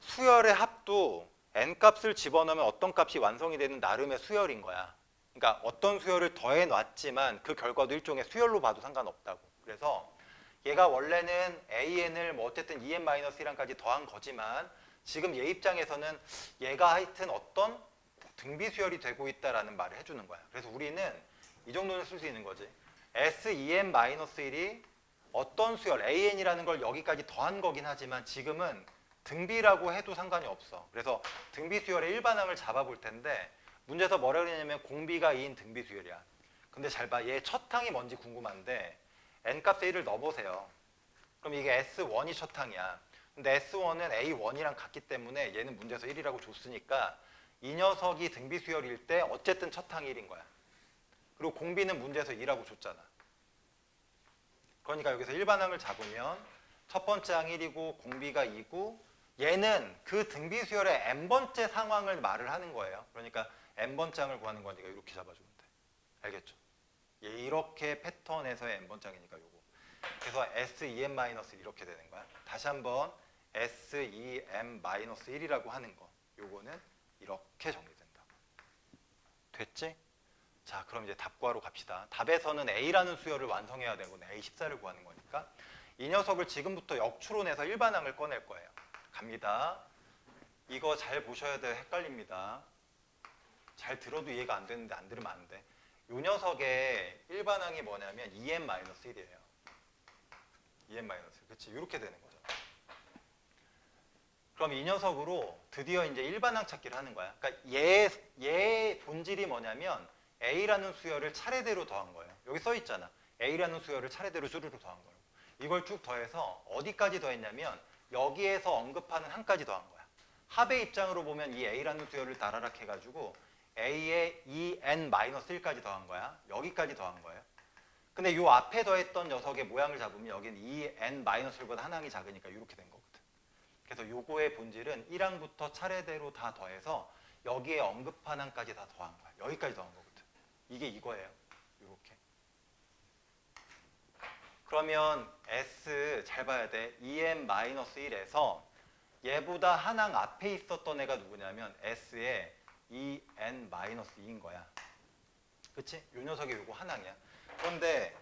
수열의 합도 n값을 집어넣으면 어떤 값이 완성이 되는 나름의 수열인 거야. 그러니까 어떤 수열을 더해 놨지만 그 결과도 일종의 수열로 봐도 상관없다고. 그래서 얘가 원래는 AN을 뭐 어쨌든 EN-1까지 더한 거지만 지금 얘 입장에서는 얘가 하여튼 어떤 등비 수열이 되고 있다라는 말을 해주는 거야. 그래서 우리는 이 정도는 쓸 수 있는 거지. SEN-1이 어떤 수열, AN이라는 걸 여기까지 더한 거긴 하지만 지금은 등비라고 해도 상관이 없어. 그래서 등비 수열의 일반항을 잡아볼 텐데 문제에서 뭐라 그러냐면 공비가 2인 등비 수열이야. 근데 잘 봐. 얘 첫 항이 뭔지 궁금한데 n값에 1을 넣어보세요. 그럼 이게 S1이 첫 항이야. 근데 S1은 A1이랑 같기 때문에 얘는 문제에서 1이라고 줬으니까 이 녀석이 등비 수열일 때 어쨌든 첫 항이 1인 거야. 그리고 공비는 문제에서 2라고 줬잖아. 그러니까 여기서 일반항을 잡으면 첫 번째 항 1이고 공비가 2고 얘는 그 등비 수열의 n번째 상황을 말을 하는 거예요. 그러니까 n번째 항을 구하는 거니까 이렇게 잡아주면 돼. 알겠죠? 이렇게 패턴에서의 n번째 항이니까 요거. 그래서 SEM- 이렇게 되는 거야. 다시 한번 SEM-1이라고 하는 거. 요거는 이렇게 정리된다고. 됐지? 자, 그럼 이제 답 구하러 갑시다. 답에서는 A라는 수열을 완성해야 되거든. A14를 구하는 거니까. 이 녀석을 지금부터 역추론해서 일반항을 꺼낼 거예요. 갑니다. 이거 잘 보셔야 돼요. 헷갈립니다. 잘 들어도 이해가 안 되는데 안 들으면 안 돼. 이 녀석의 일반항이 뭐냐면 EN-1이에요. EN-1. 그치? 이렇게 되는 거죠. 그럼 이 녀석으로 드디어 이제 일반항 찾기를 하는 거야. 그러니까 얘 본질이 뭐냐면 A라는 수열을 차례대로 더한 거예요. 여기 써 있잖아. A라는 수열을 차례대로 쭈르르 더한 거예요. 이걸 쭉 더해서 어디까지 더했냐면 여기에서 언급하는 항까지 더한 거야. 합의 입장으로 보면 이 A라는 수열을 다라락 해가지고 A의 EN-1까지 더한 거야. 여기까지 더한 거예요. 근데 이 앞에 더했던 녀석의 모양을 잡으면 여기는 EN-1보다 한 항이 작으니까 이렇게 된 거거든. 그래서 요거의 본질은 1항부터 차례대로 다 더해서 여기에 언급한 항까지 다 더한 거야. 여기까지 더한 거거든. 이게 이거예요. 이렇게. 그러면 S 잘 봐야 돼. EN-1에서 얘보다 한 항 앞에 있었던 애가 누구냐면 S의 EN-2인 거야. 그치? 요 녀석이 요거 한 항이야. 그런데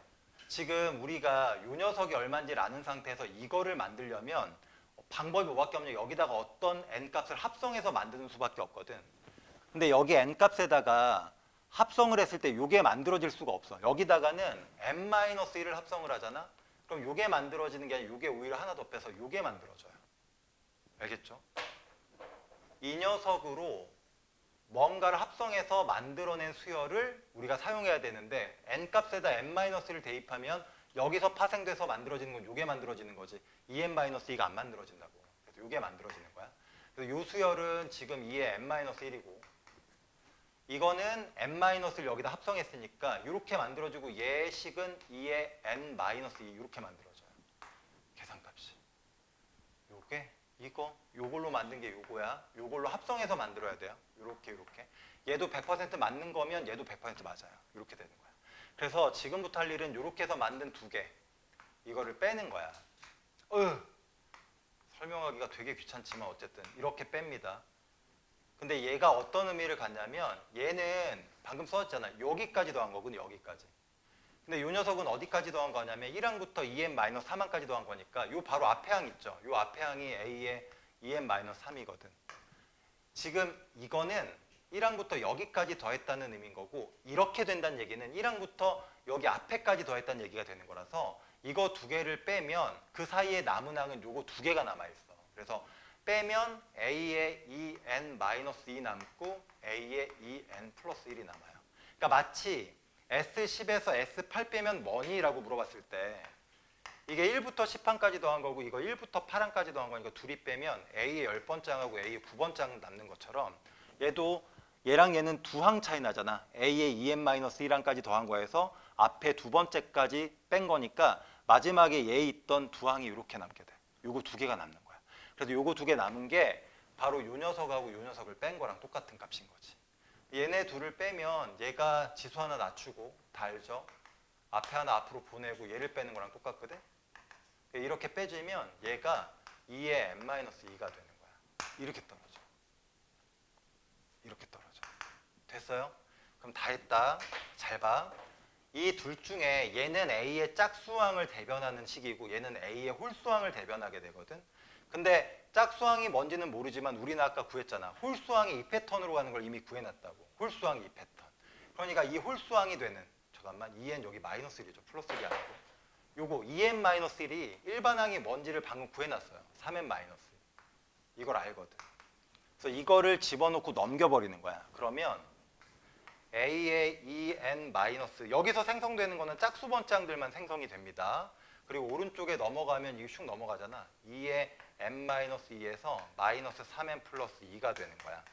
지금 우리가 요 녀석이 얼마인지를 아는 상태에서 이거를 만들려면 방법이 뭐밖에 없냐. 여기다가 어떤 n값을 합성해서 만드는 수밖에 없거든. 근데 여기 n값에다가 합성을 했을 때 요게 만들어질 수가 없어. 여기다가는 n-1을 합성을 하잖아. 그럼 요게 만들어지는 게 아니라 요게 오히려 하나 더 빼서 요게 만들어져요. 알겠죠? 이 녀석으로 뭔가를 합성해서 만들어낸 수열을 우리가 사용해야 되는데 n값에다 n-를 대입하면 여기서 파생돼서 만들어지는 건 요게 만들어지는 거지. 2n-2가 안 만들어진다고. 그래서 요게 만들어지는 거야. 그래서 요 수열은 지금 2의 n-1이고 이거는 n-를 여기다 합성했으니까 이렇게 만들어지고 얘 식은 2의 n-2 이렇게 만들어져요. 계산값이. 요걸로 만든 게 요거야. 요걸로 합성해서 만들어야 돼요. 요렇게. 얘도 100% 맞는 거면 얘도 100% 맞아요. 이렇게 되는 거야. 그래서 지금부터 할 일은 요렇게 해서 만든 두 개. 이거를 빼는 거야. 설명하기가 되게 귀찮지만 어쨌든 이렇게 뺍니다. 근데 얘가 어떤 의미를 갖냐면 얘는 방금 써왔잖아. 여기까지 더한 거군, 여기까지. 근데 요 녀석은 어디까지 더한 거냐면 1항부터 2n-3항까지 더한 거니까 요 바로 앞에 항 있죠. 요 앞에 항이 a의 2n-3이거든. 지금 이거는 1항부터 여기까지 더했다는 의미인 거고 이렇게 된다는 얘기는 1항부터 여기 앞에까지 더했다는 얘기가 되는 거라서 이거 두 개를 빼면 그 사이에 남은 항은 요거 두 개가 남아있어. 그래서 빼면 a의 2n-2 남고 a의 2n 플러스 1이 남아요. 그러니까 마치 S10에서 S8 빼면 뭐니? 라고 물어봤을 때 이게 1부터 10항까지 더한 거고 이거 1부터 8항까지 더한 거니까 둘이 빼면 A의 10번째 항하고 A의 9번째 항 남는 것처럼 얘도 얘랑 얘는 두 항 차이 나잖아. A의 2n-1항까지 더한 거에서 앞에 두 번째까지 뺀 거니까 마지막에 얘에 있던 두 항이 이렇게 남게 돼. 요거 두 개가 남는 거야. 그래서 요거 두 개 남은 게 바로 요 녀석하고 요 녀석을 뺀 거랑 똑같은 값인 거지. 얘네 둘을 빼면 얘가 지수 하나 낮추고 다 알죠? 앞에 하나 앞으로 보내고 얘를 빼는 거랑 똑같거든? 이렇게 빼주면 얘가 2의 n-2가 되는 거야. 이렇게 떨어져. 이렇게 떨어져. 됐어요? 그럼 다 했다. 잘 봐. 이 둘 중에 얘는 A의 짝수항을 대변하는 식이고 얘는 A의 홀수항을 대변하게 되거든. 근데 짝수항이 뭔지는 모르지만 우리는 아까 구했잖아. 홀수항이 이 패턴으로 가는 걸 이미 구해놨다고. 홀수항이 이 패턴. 그러니까 이 홀수항이 되는 잠깐만 2n 여기 마이너스 1이죠. 플러스 1이 아니고 요거 2n-1이 일반항이 뭔지를 방금 구해놨어요. 3n-1 이걸 알거든. 그래서 이거를 집어넣고 넘겨버리는 거야. 그러면 a의 2n- 여기서 생성되는 거는 짝수 번째항들만 생성이 됩니다. 그리고 오른쪽에 넘어가면 이게 슉 넘어가잖아. 2의 n-2에서 마이너스 3n 플러스 2가 되는 거야.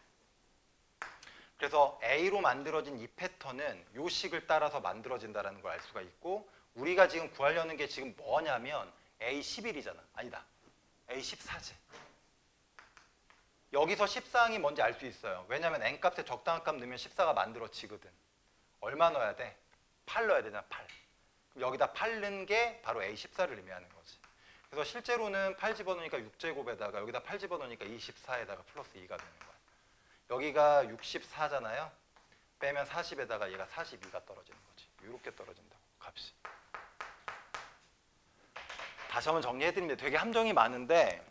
그래서 A로 만들어진 이 패턴은 요 식을 따라서 만들어진다는 걸 알 수가 있고 우리가 지금 구하려는 게 지금 뭐냐면 A11이잖아. 아니다. A14지. 여기서 14항이 뭔지 알 수 있어요. 왜냐면 n값에 적당한 값 넣으면 14가 만들어지거든. 얼마 넣어야 돼? 8 넣어야 되잖아. 8. 그럼 여기다 8 넣은 게 바로 A14를 의미하는 거지. 그래서 실제로는 8 집어넣으니까 6제곱에다가 여기다 8 집어넣으니까 24에다가 플러스 2가 되는 거야. 여기가 64잖아요. 빼면 40에다가 얘가 42가 떨어지는 거지. 이렇게 떨어진다고 값이. 다시 한번 정리해드립니다. 되게 함정이 많은데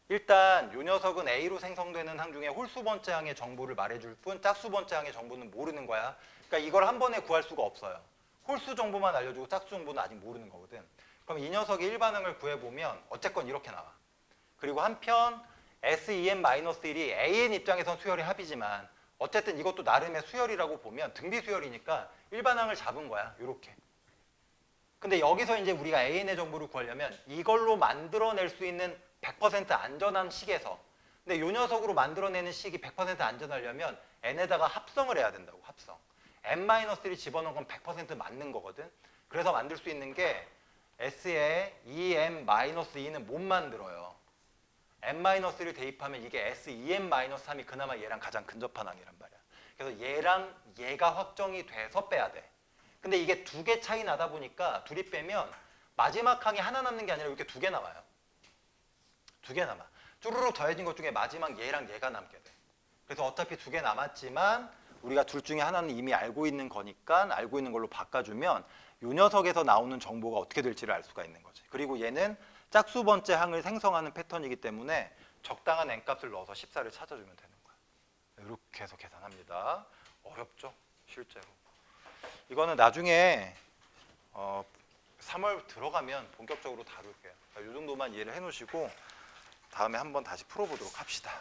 일단 이 녀석은 A로 생성되는 항 중에 홀수 번째 항의 정보를 말해줄 뿐 짝수 번째 항의 정보는 모르는 거야. 그러니까 이걸 한 번에 구할 수가 없어요. 홀수 정보만 알려주고 짝수 정보는 아직 모르는 거거든. 그럼 이 녀석의 일반항을 구해보면 어쨌건 이렇게 나와. 그리고 한편 S2n-1이 AN 입장에선 수열의 합이지만 어쨌든 이것도 나름의 수열이라고 보면 등비 수열이니까 일반항을 잡은 거야. 이렇게. 근데 여기서 이제 우리가 AN의 정보를 구하려면 이걸로 만들어낼 수 있는 100% 안전한 식에서 근데 이 녀석으로 만들어내는 식이 100% 안전하려면 n에다가 합성을 해야 된다고. 합성. n-1을 집어넣은 건 100% 맞는 거거든. 그래서 만들 수 있는 게 S에 2m-2는 못 만들어요. n-를 대입하면 이게 S2n-3이 그나마 얘랑 가장 근접한 항이란 말이야. 그래서 얘랑 얘가 확정이 돼서 빼야 돼. 근데 이게 두 개 차이 나다 보니까 둘이 빼면 마지막 항이 하나 남는 게 아니라 이렇게 두 개 남아요. 두 개 남아. 쭈루룩 더해진 것 중에 마지막 얘랑 얘가 남게 돼. 그래서 어차피 두 개 남았지만 우리가 둘 중에 하나는 이미 알고 있는 거니까 알고 있는 걸로 바꿔주면 이 녀석에서 나오는 정보가 어떻게 될지를 알 수가 있는 거지. 그리고 얘는 짝수 번째 항을 생성하는 패턴이기 때문에 적당한 n값을 넣어서 14를 찾아주면 되는 거야. 이렇게 해서 계산합니다. 어렵죠, 실제로. 이거는 나중에 3월 들어가면 본격적으로 다룰게요. 이 정도만 이해를 해놓으시고 다음에 한번 다시 풀어보도록 합시다.